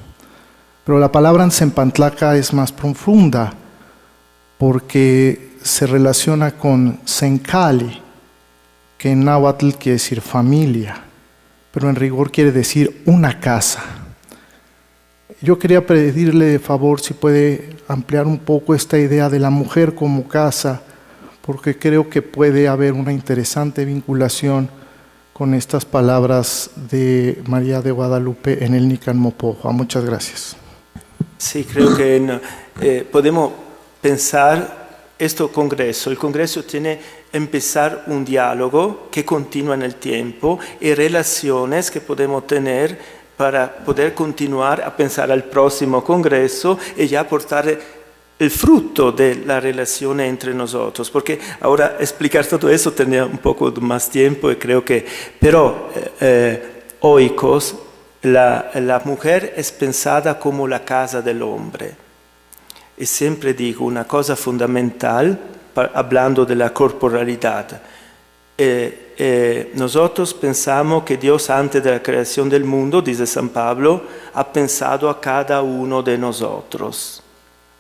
Speaker 3: Pero la palabra ansempantlaca es más profunda porque se relaciona con sencali, que en náhuatl quiere decir familia, pero en rigor quiere decir una casa. Yo quería pedirle de favor si puede ampliar un poco esta idea de la mujer como casa, porque creo que puede haber una interesante vinculación con estas palabras de María de Guadalupe en el Nican Mopohua. Muchas gracias.
Speaker 1: Sí, creo que podemos pensar este congreso. El congreso tiene que empezar un diálogo que continúa en el tiempo y relaciones que podemos tener para poder continuar a pensar al próximo congreso y ya aportar el fruto de la relación entre nosotros, porque ahora explicar todo eso tenía un poco más tiempo y creo que, pero oikos, la mujer es pensada como la casa del hombre. Y siempre digo una cosa fundamental, hablando de la corporalidad. Nosotros pensamos que Dios antes de la creación del mundo, dice San Pablo, ha pensado a cada uno de nosotros.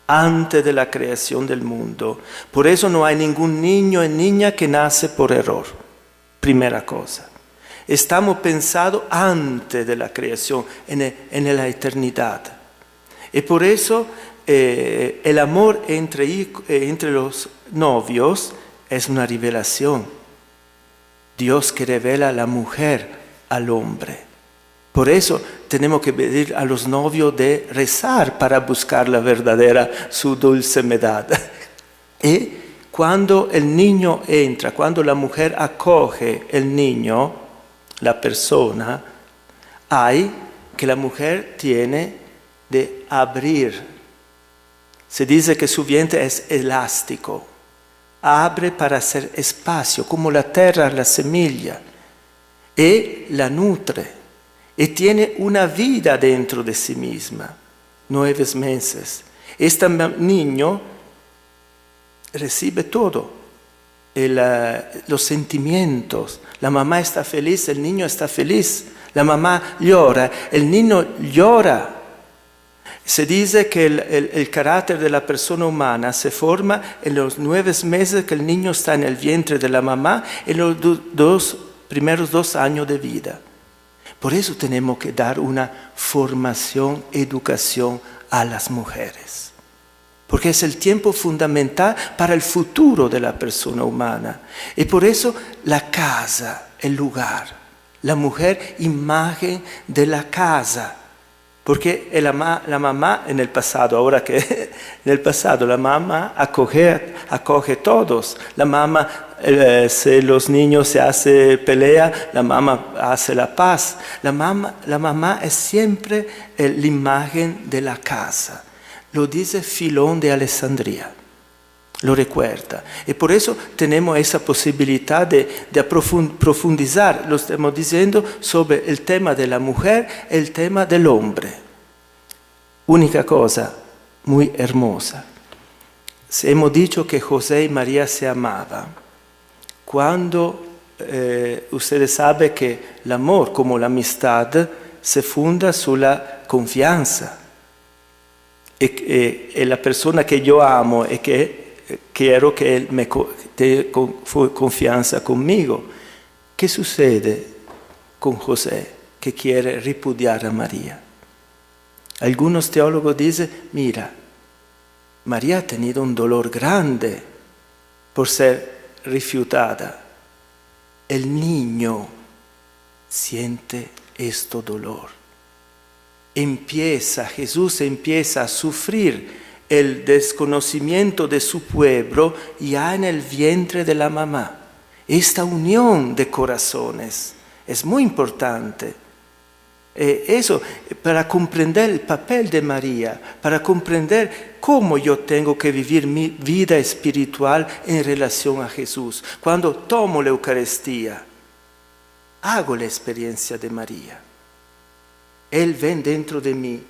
Speaker 1: Antes de la creación del mundo. Por eso no hay ningún niño y niña que nace por error. Primera cosa. Estamos pensados antes de la creación, en la eternidad. Y por eso el amor entre los novios es una revelación. Dios que revela a la mujer al hombre. Por eso tenemos que pedir a los novios de rezar para buscar la verdadera, su dulcemedad. Y cuando el niño entra, cuando la mujer acoge el niño, la persona, hay que la mujer tiene de abrir. Se dice que su vientre es elástico. Abre para hacer espacio, como la tierra, la semilla, y la nutre. Y tiene una vida dentro de sí misma, 9 meses. Este niño recibe todo, los sentimientos. La mamá está feliz, el niño está feliz. La mamá llora, el niño llora. Se dice que el carácter de la persona humana se forma en los 9 meses que el niño está en el vientre de la mamá, en los primeros 2 años de vida. Por eso tenemos que dar una formación, educación a las mujeres. Porque es el tiempo fundamental para el futuro de la persona humana. Y por eso la casa, el lugar, la mujer, imagen de la casa. Porque la mamá en el pasado, ahora que en el pasado la mamá acoge todos. La mamá, si los niños se hace pelea, la mamá hace la paz. La mamá es siempre la imagen de la casa. Lo dice Filón de Alessandria. Lo recuerda. Y por eso tenemos esa posibilidad de profundizar, lo estamos diciendo, sobre el tema de la mujer y el tema del hombre. Única cosa muy hermosa. hemos dicho que José y María se amaban. Cuando ustedes saben que el amor, como la amistad, se funda sulla confianza. E la persona que yo amo e que quiero que él me tenga confianza conmigo. ¿Qué sucede con José que quiere repudiar a María? Algunos teólogos dicen, mira, María ha tenido un dolor grande por ser rifiutada. El niño siente este dolor. Jesús empieza a sufrir el desconocimiento de su pueblo ya en el vientre de la mamá. Esta unión de corazones es muy importante. Eso, para comprender el papel de María, para comprender cómo yo tengo que vivir mi vida espiritual en relación a Jesús. Cuando tomo la Eucaristía, hago la experiencia de María. Él ven dentro de mí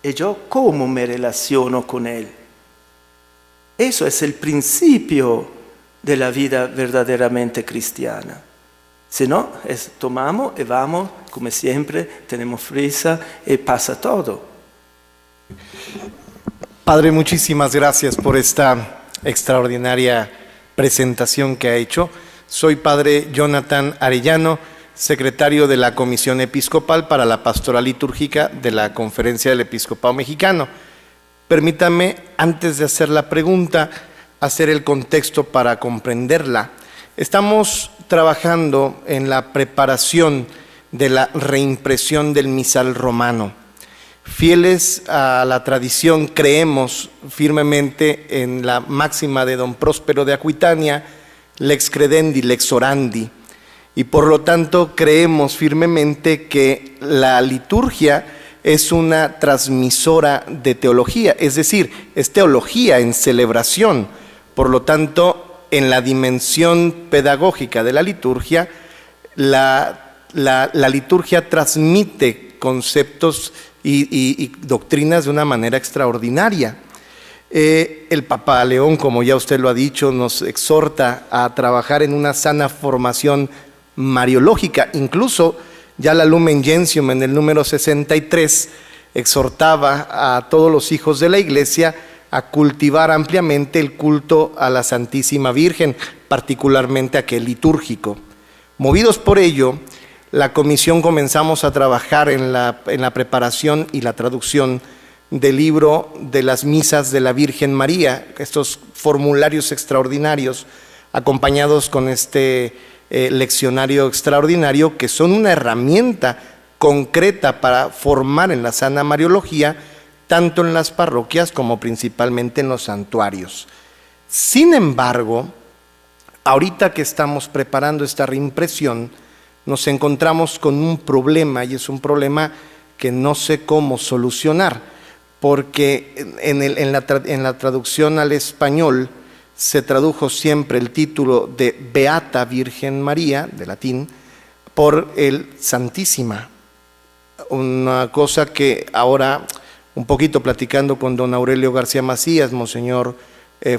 Speaker 1: y yo cómo me relaciono con Él. Eso es el principio de la vida verdaderamente cristiana. Si no, tomamos y vamos, como siempre, tenemos prisa y pasa todo.
Speaker 4: Padre, muchísimas gracias por esta extraordinaria presentación que ha hecho. Soy Padre Jonathan Arellano, secretario de la Comisión Episcopal para la Pastoral Litúrgica de la Conferencia del Episcopado Mexicano. Permítame, antes de hacer la pregunta, hacer el contexto para comprenderla. Estamos trabajando en la preparación de la reimpresión del misal romano. Fieles a la tradición, creemos firmemente en la máxima de don Próspero de Aquitania, lex credendi, lex orandi, y por lo tanto creemos firmemente que la liturgia es una transmisora de teología, es decir, es teología en celebración. Por lo tanto, en la dimensión pedagógica de la liturgia, la liturgia transmite conceptos y doctrinas de una manera extraordinaria. El Papa León, como ya usted lo ha dicho, nos exhorta a trabajar en una sana formación mariológica. Incluso ya la Lumen Gentium en el número 63 exhortaba a todos los hijos de la Iglesia a cultivar ampliamente el culto a la Santísima Virgen, particularmente aquel litúrgico. Movidos por ello, la comisión comenzamos a trabajar en la preparación y la traducción del libro de las misas de la Virgen María, estos formularios extraordinarios, acompañados con este leccionario extraordinario, que son una herramienta concreta para formar en la sana mariología, tanto en las parroquias como principalmente en los santuarios. Sin embargo, ahorita que estamos preparando esta reimpresión, nos encontramos con un problema, y es un problema que no sé cómo solucionar, porque en la traducción al español se tradujo siempre el título de Beata Virgen María, de latín, por el Santísima. Una cosa que ahora, un poquito platicando con don Aurelio García Macías, monseñor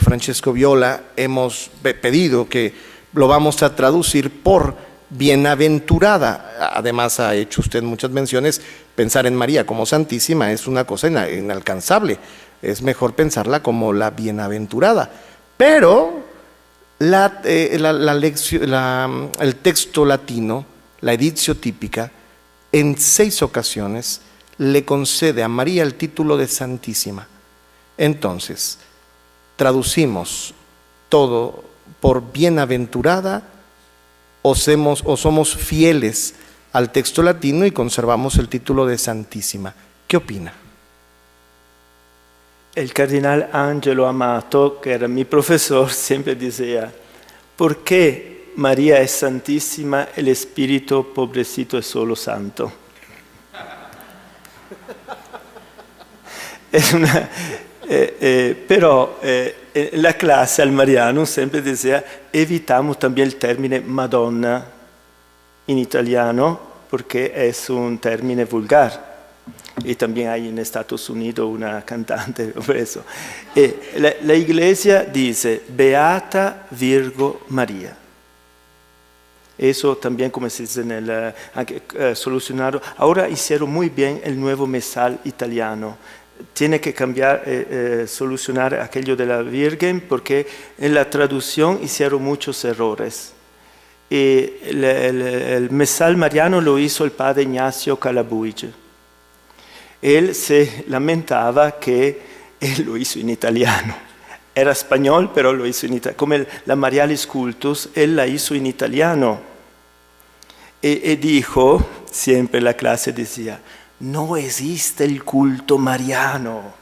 Speaker 4: Francesco Viola, hemos pedido que lo vamos a traducir por bienaventurada. Además, ha hecho usted muchas menciones. Pensar en María como Santísima es una cosa inalcanzable. Es mejor pensarla como la bienaventurada. Pero el texto latino, la editio típica, en 6 ocasiones le concede a María el título de Santísima. Entonces, traducimos todo por bienaventurada o somos fieles al texto latino y conservamos el título de Santísima. ¿Qué opina?
Speaker 1: El cardenal Angelo Amato, que era mi profesor, siempre decía, ¿por qué María es santísima y el Espíritu pobrecito es solo santo? Però la clase al Mariano sempre decía, evitamos también el término Madonna in italiano, porque es un término vulgar. Y también hay en Estados Unidos una cantante por eso. La iglesia dice, Beata Virgo María. Eso también, como se dice en el solucionado. Ahora hicieron muy bien el nuevo mesal italiano. Tiene que cambiar, solucionar aquello de la Virgen, porque en la traducción hicieron muchos errores. Y el mesal mariano lo hizo el padre Ignacio Calabuige. Él se lamentaba que él lo hizo en italiano. Era español, pero lo hizo en italiano. Como la Marialis Cultus, él la hizo en italiano. Y dijo, siempre la clase decía, no existe el culto mariano.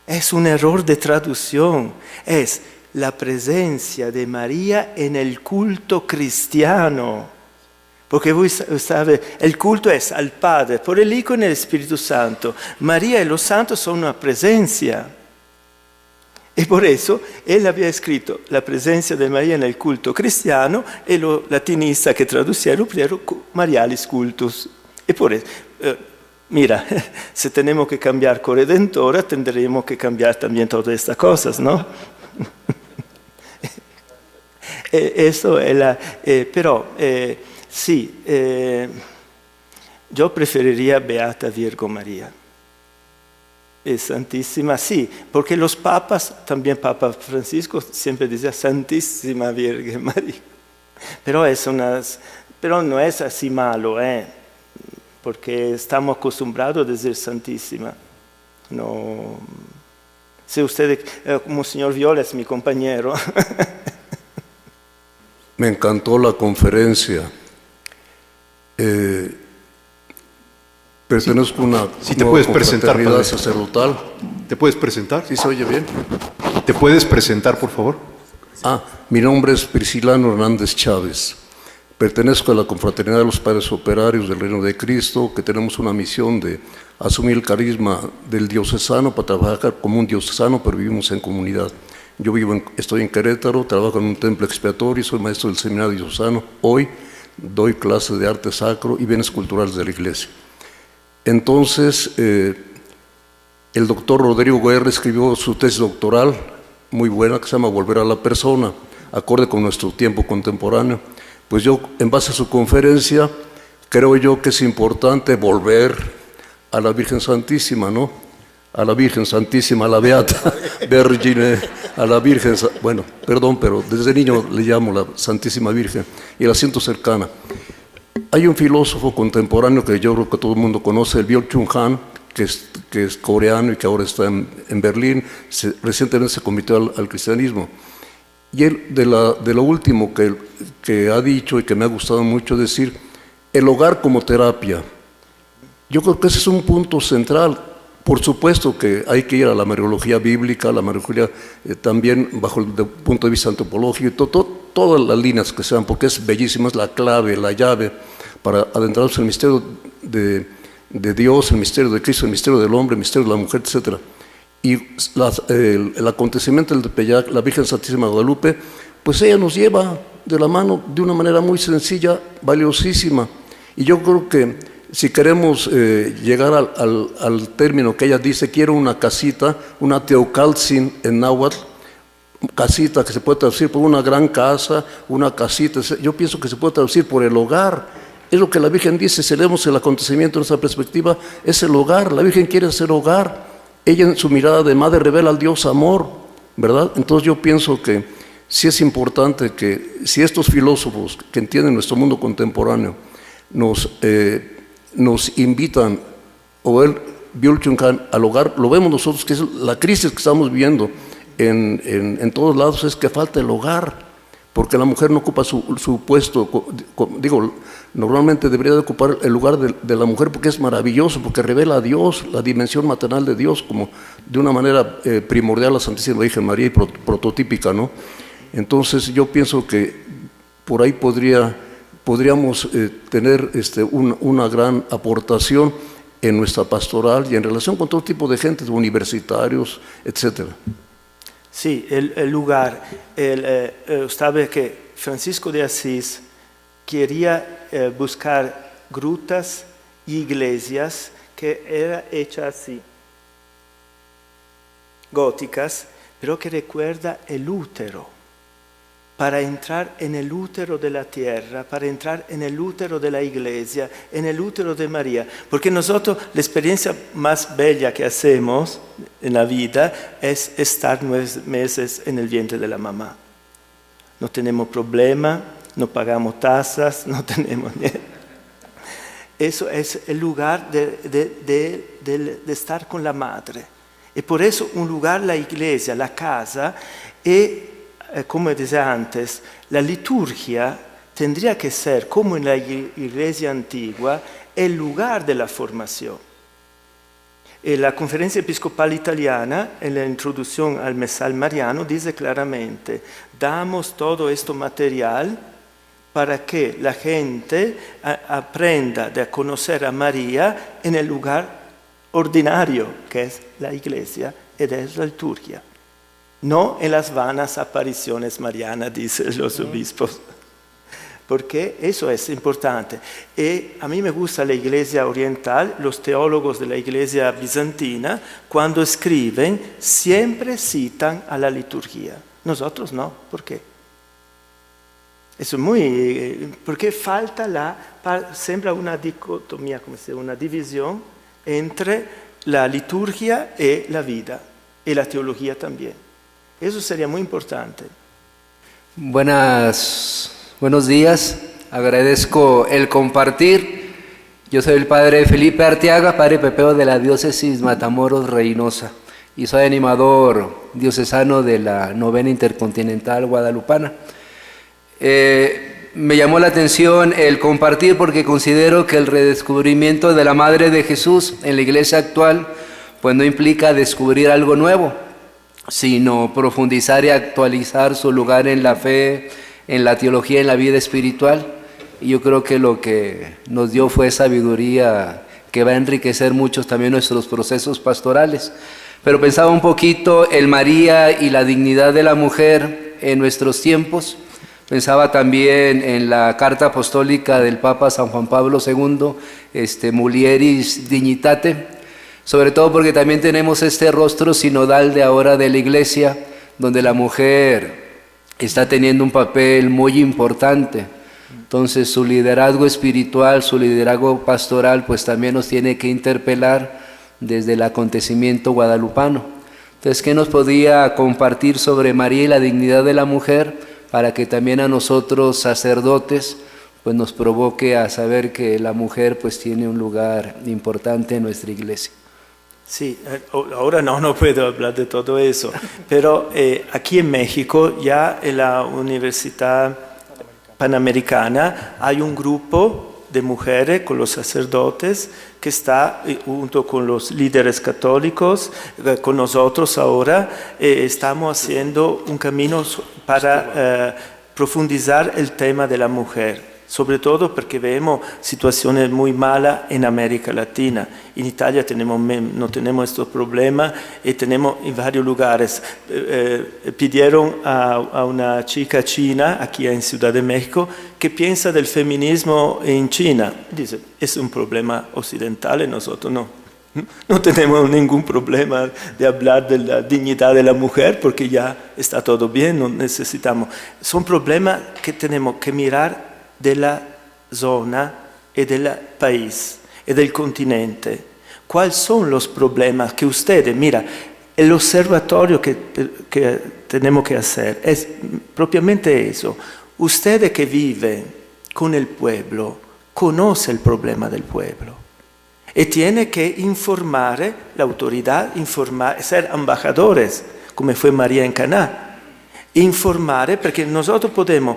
Speaker 1: Es un error de traducción. Es la presencia de María en el culto cristiano. Porque voi sabe, el culto es al Padre, por el Hijo y el Espíritu Santo. María y los santos son una presencia. Y por eso él había escrito la presencia de María en el culto cristiano y los latinistas que traducieron primero Marialis Cultus. Y por eso, mira, si tenemos que cambiar Corredentora, tendremos que cambiar también todas estas cosas, ¿no? Eso es la... pero... sí, yo preferiría Beata Virgo María. Es Santísima, sí, porque los papas, también Papa Francisco siempre decía Santísima Virgen María. Pero no es así malo, porque estamos acostumbrados a decir Santísima. No, si usted, como señor Viola es mi compañero.
Speaker 5: Me encantó la conferencia. Pertenezco a una
Speaker 6: si te puedes presentar,
Speaker 5: confraternidad
Speaker 6: padre.
Speaker 5: sacerdotal.
Speaker 6: ¿Te puedes presentar?
Speaker 5: ¿Sí se oye bien?
Speaker 6: ¿Te puedes presentar, por favor?
Speaker 5: Mi nombre es Priscilano Hernández Chávez. Pertenezco a la confraternidad de los padres operarios del Reino de Cristo, que tenemos una misión de asumir el carisma del diocesano para trabajar como un diocesano, pero vivimos en comunidad. Yo estoy en Querétaro, trabajo en un templo expiatorio, soy maestro del seminario diocesano. Hoy doy clases de arte sacro y bienes culturales de la iglesia. Entonces, el doctor Rodrigo Guerra escribió su tesis doctoral, muy buena, que se llama Volver a la persona, acorde con nuestro tiempo contemporáneo. Pues yo, en base a su conferencia, creo yo que es importante volver a la Virgen Santísima, ¿no? A la Virgen Santísima, a la Beata Vergine, a la Virgen, bueno, perdón, pero desde niño le llamo la Santísima Virgen y la siento cercana. Hay un filósofo contemporáneo que yo creo que todo el mundo conoce, el Byul-Chul Han, que es coreano y que ahora está en Berlín, recientemente se convirtió al cristianismo. Y él, de lo último que ha dicho y que me ha gustado mucho decir, el hogar como terapia. Yo creo que ese es un punto central. Por supuesto que hay que ir a la Mariología bíblica, la Mariología también bajo el punto de vista antropológico, y todas las líneas que sean, porque es bellísima, es la clave, la llave para adentrarnos en el misterio de Dios, el misterio de Cristo, el misterio del hombre, el misterio de la mujer, etc. Y el acontecimiento del Tepeyac, la Virgen Santísima Guadalupe, pues ella nos lleva de la mano de una manera muy sencilla, valiosísima. Y yo creo que si queremos llegar al término que ella dice, quiero una casita, una teocaltzin en náhuatl, casita que se puede traducir por una gran casa, una casita, yo pienso que se puede traducir por el hogar. Es lo que la Virgen dice, si leemos el acontecimiento en esa perspectiva, es el hogar. La Virgen quiere ser hogar. Ella en su mirada de madre revela al Dios amor, ¿verdad? Entonces yo pienso que sí es importante que si estos filósofos que entienden nuestro mundo contemporáneo nos invitan, o el Byul-Chul Han, al hogar, lo vemos nosotros, que es la crisis que estamos viviendo en todos lados, es que falta el hogar, porque la mujer no ocupa su puesto, digo, normalmente debería de ocupar el lugar de la mujer, porque es maravilloso, porque revela a Dios, la dimensión maternal de Dios, como de una manera primordial la Santísima Virgen María y prototípica, ¿no? Entonces yo pienso que por ahí podríamos tener una gran aportación en nuestra pastoral y en relación con todo tipo de gente, universitarios, etcétera.
Speaker 1: Sí, el lugar. Sabe que Francisco de Asís quería buscar grutas iglesias que era hecha así, góticas, pero que recuerda el útero, para entrar en el útero de la tierra, para entrar en el útero de la iglesia, en el útero de María. Porque nosotros la experiencia más bella que hacemos en la vida es estar 9 meses en el vientre de la mamá. No tenemos problema, no pagamos tasas, no tenemos nada. Eso es el lugar de estar con la madre. Y por eso un lugar, la iglesia, la casa, y como decía antes, la liturgia tendría que ser, como en la iglesia antigua, el lugar de la formación. Y la Conferencia Episcopal Italiana, en la introducción al Mesal Mariano, dice claramente, damos todo este material para que la gente aprenda a conocer a María en el lugar ordinario, que es la iglesia y es la liturgia. No en las vanas apariciones marianas, dicen los obispos. Porque eso es importante. Y a mí me gusta la iglesia oriental, los teólogos de la iglesia bizantina, cuando escriben, siempre citan a la liturgia. Nosotros no. ¿Por qué? Eso es muy... porque falta sembra una dicotomía, como se dice, una división entre la liturgia y la vida, y la teología también. Eso sería muy importante.
Speaker 7: Buenos días, agradezco el compartir. Yo soy el padre Felipe Arteaga, padre pepeo de la diócesis Matamoros Reynosa, y soy animador diocesano de la Novena Intercontinental Guadalupana. Me llamó la atención el compartir porque considero que el redescubrimiento de la Madre de Jesús en la iglesia actual pues no implica descubrir algo nuevo, sino profundizar y actualizar su lugar en la fe, en la teología, en la vida espiritual. Y yo creo que lo que nos dio fue sabiduría que va a enriquecer muchos también nuestros procesos pastorales. Pero pensaba un poquito en María y la dignidad de la mujer en nuestros tiempos. Pensaba también en la carta apostólica del Papa San Juan Pablo II, Mulieris Dignitate, sobre todo porque también tenemos este rostro sinodal de ahora de la Iglesia, donde la mujer está teniendo un papel muy importante. Entonces su liderazgo espiritual, su liderazgo pastoral, pues también nos tiene que interpelar desde el acontecimiento guadalupano. Entonces, ¿qué nos podía compartir sobre María y la dignidad de la mujer para que también a nosotros sacerdotes pues nos provoque a saber que la mujer pues tiene un lugar importante en nuestra iglesia?
Speaker 1: Sí, ahora no puedo hablar de todo eso, pero aquí en México, ya en la Universidad Panamericana, hay un grupo de mujeres con los sacerdotes que está junto con los líderes católicos, con nosotros ahora, estamos haciendo un camino para profundizar el tema de la mujer. Sobre todo porque vemos situaciones muy malas en América Latina. En Italia no tenemos estos problemas y tenemos en varios lugares. Pidieron a una chica china, aquí en Ciudad de México, que piensa del feminismo en China. Dice, es un problema occidental y nosotros no tenemos ningún problema de hablar de la dignidad de la mujer porque ya está todo bien, no necesitamos. Son problemas que tenemos que mirar de la zona y del país y del continente. ¿Cuáles son los problemas que ustedes, mira, el observatorio que tenemos que hacer es propiamente eso. Ustedes que viven con el pueblo, conocen el problema del pueblo y tienen que informar la autoridad, ser embajadores, como fue María en Caná. Informar, porque nosotros podemos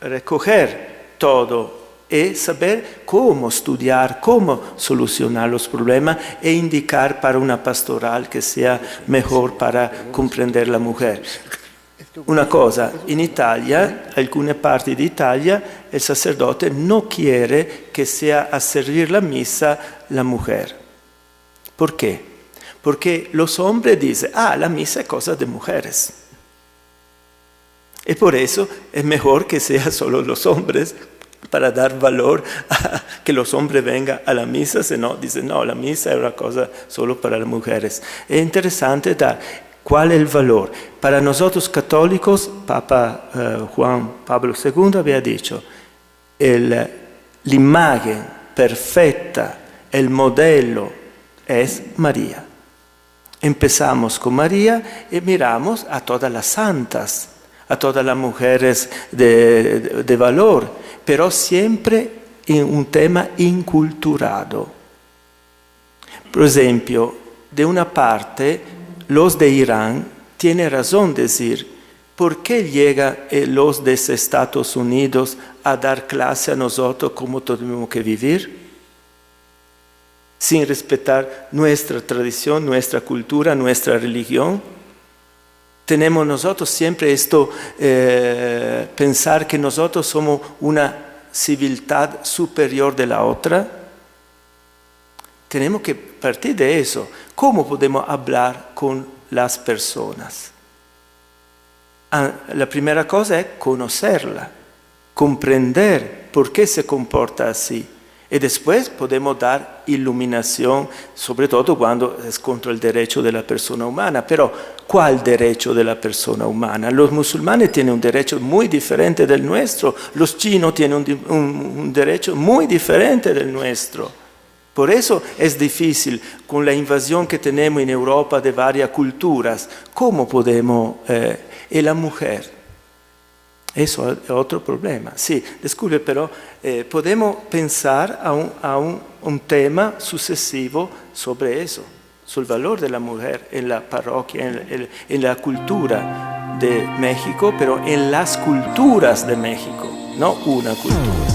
Speaker 1: recoger todo y saber cómo estudiar, cómo solucionar los problemas e indicar para una pastoral que sea mejor para comprender la mujer. Una cosa, en Italia, alcune parti de Italia, el sacerdote no quiere que sea a servir la misa la mujer. ¿Por qué? Porque los hombres dicen, la misa es cosa de mujeres. Y por eso es mejor que sea solo los hombres para dar valor a que los hombres vengan a la misa, sino dicen, no, la misa es una cosa solo para las mujeres. Es interesante dar cuál es el valor. Para nosotros católicos, Papa Juan Pablo II había dicho, la imagen perfecta, el modelo es María. Empezamos con María y miramos a todas las santas, a todas las mujeres de valor, pero siempre en un tema inculturado. Por ejemplo, de una parte, los de Irán tienen razón de decir, ¿por qué llegan los de Estados Unidos a dar clase a nosotros cómo tenemos que vivir? Sin respetar nuestra tradición, nuestra cultura, nuestra religión. Tenemos nosotros siempre esto, pensar que nosotros somos una civilidad superior de la otra. Tenemos que partir de eso. ¿Cómo podemos hablar con las personas? La primera cosa es conocerla, comprender por qué se comporta así. Y después podemos dar iluminación, sobre todo cuando es contra el derecho de la persona humana. Pero, ¿cuál derecho de la persona humana? Los musulmanes tienen un derecho muy diferente del nuestro. Los chinos tienen un derecho muy diferente del nuestro. Por eso es difícil, con la invasión que tenemos en Europa de varias culturas, ¿cómo podemos? Y la mujer. Eso es otro problema. Sí, disculpe, pero podemos pensar a un tema sucesivo sobre eso, sobre el valor de la mujer en la parroquia, en la cultura de México, pero en las culturas de México, no una cultura.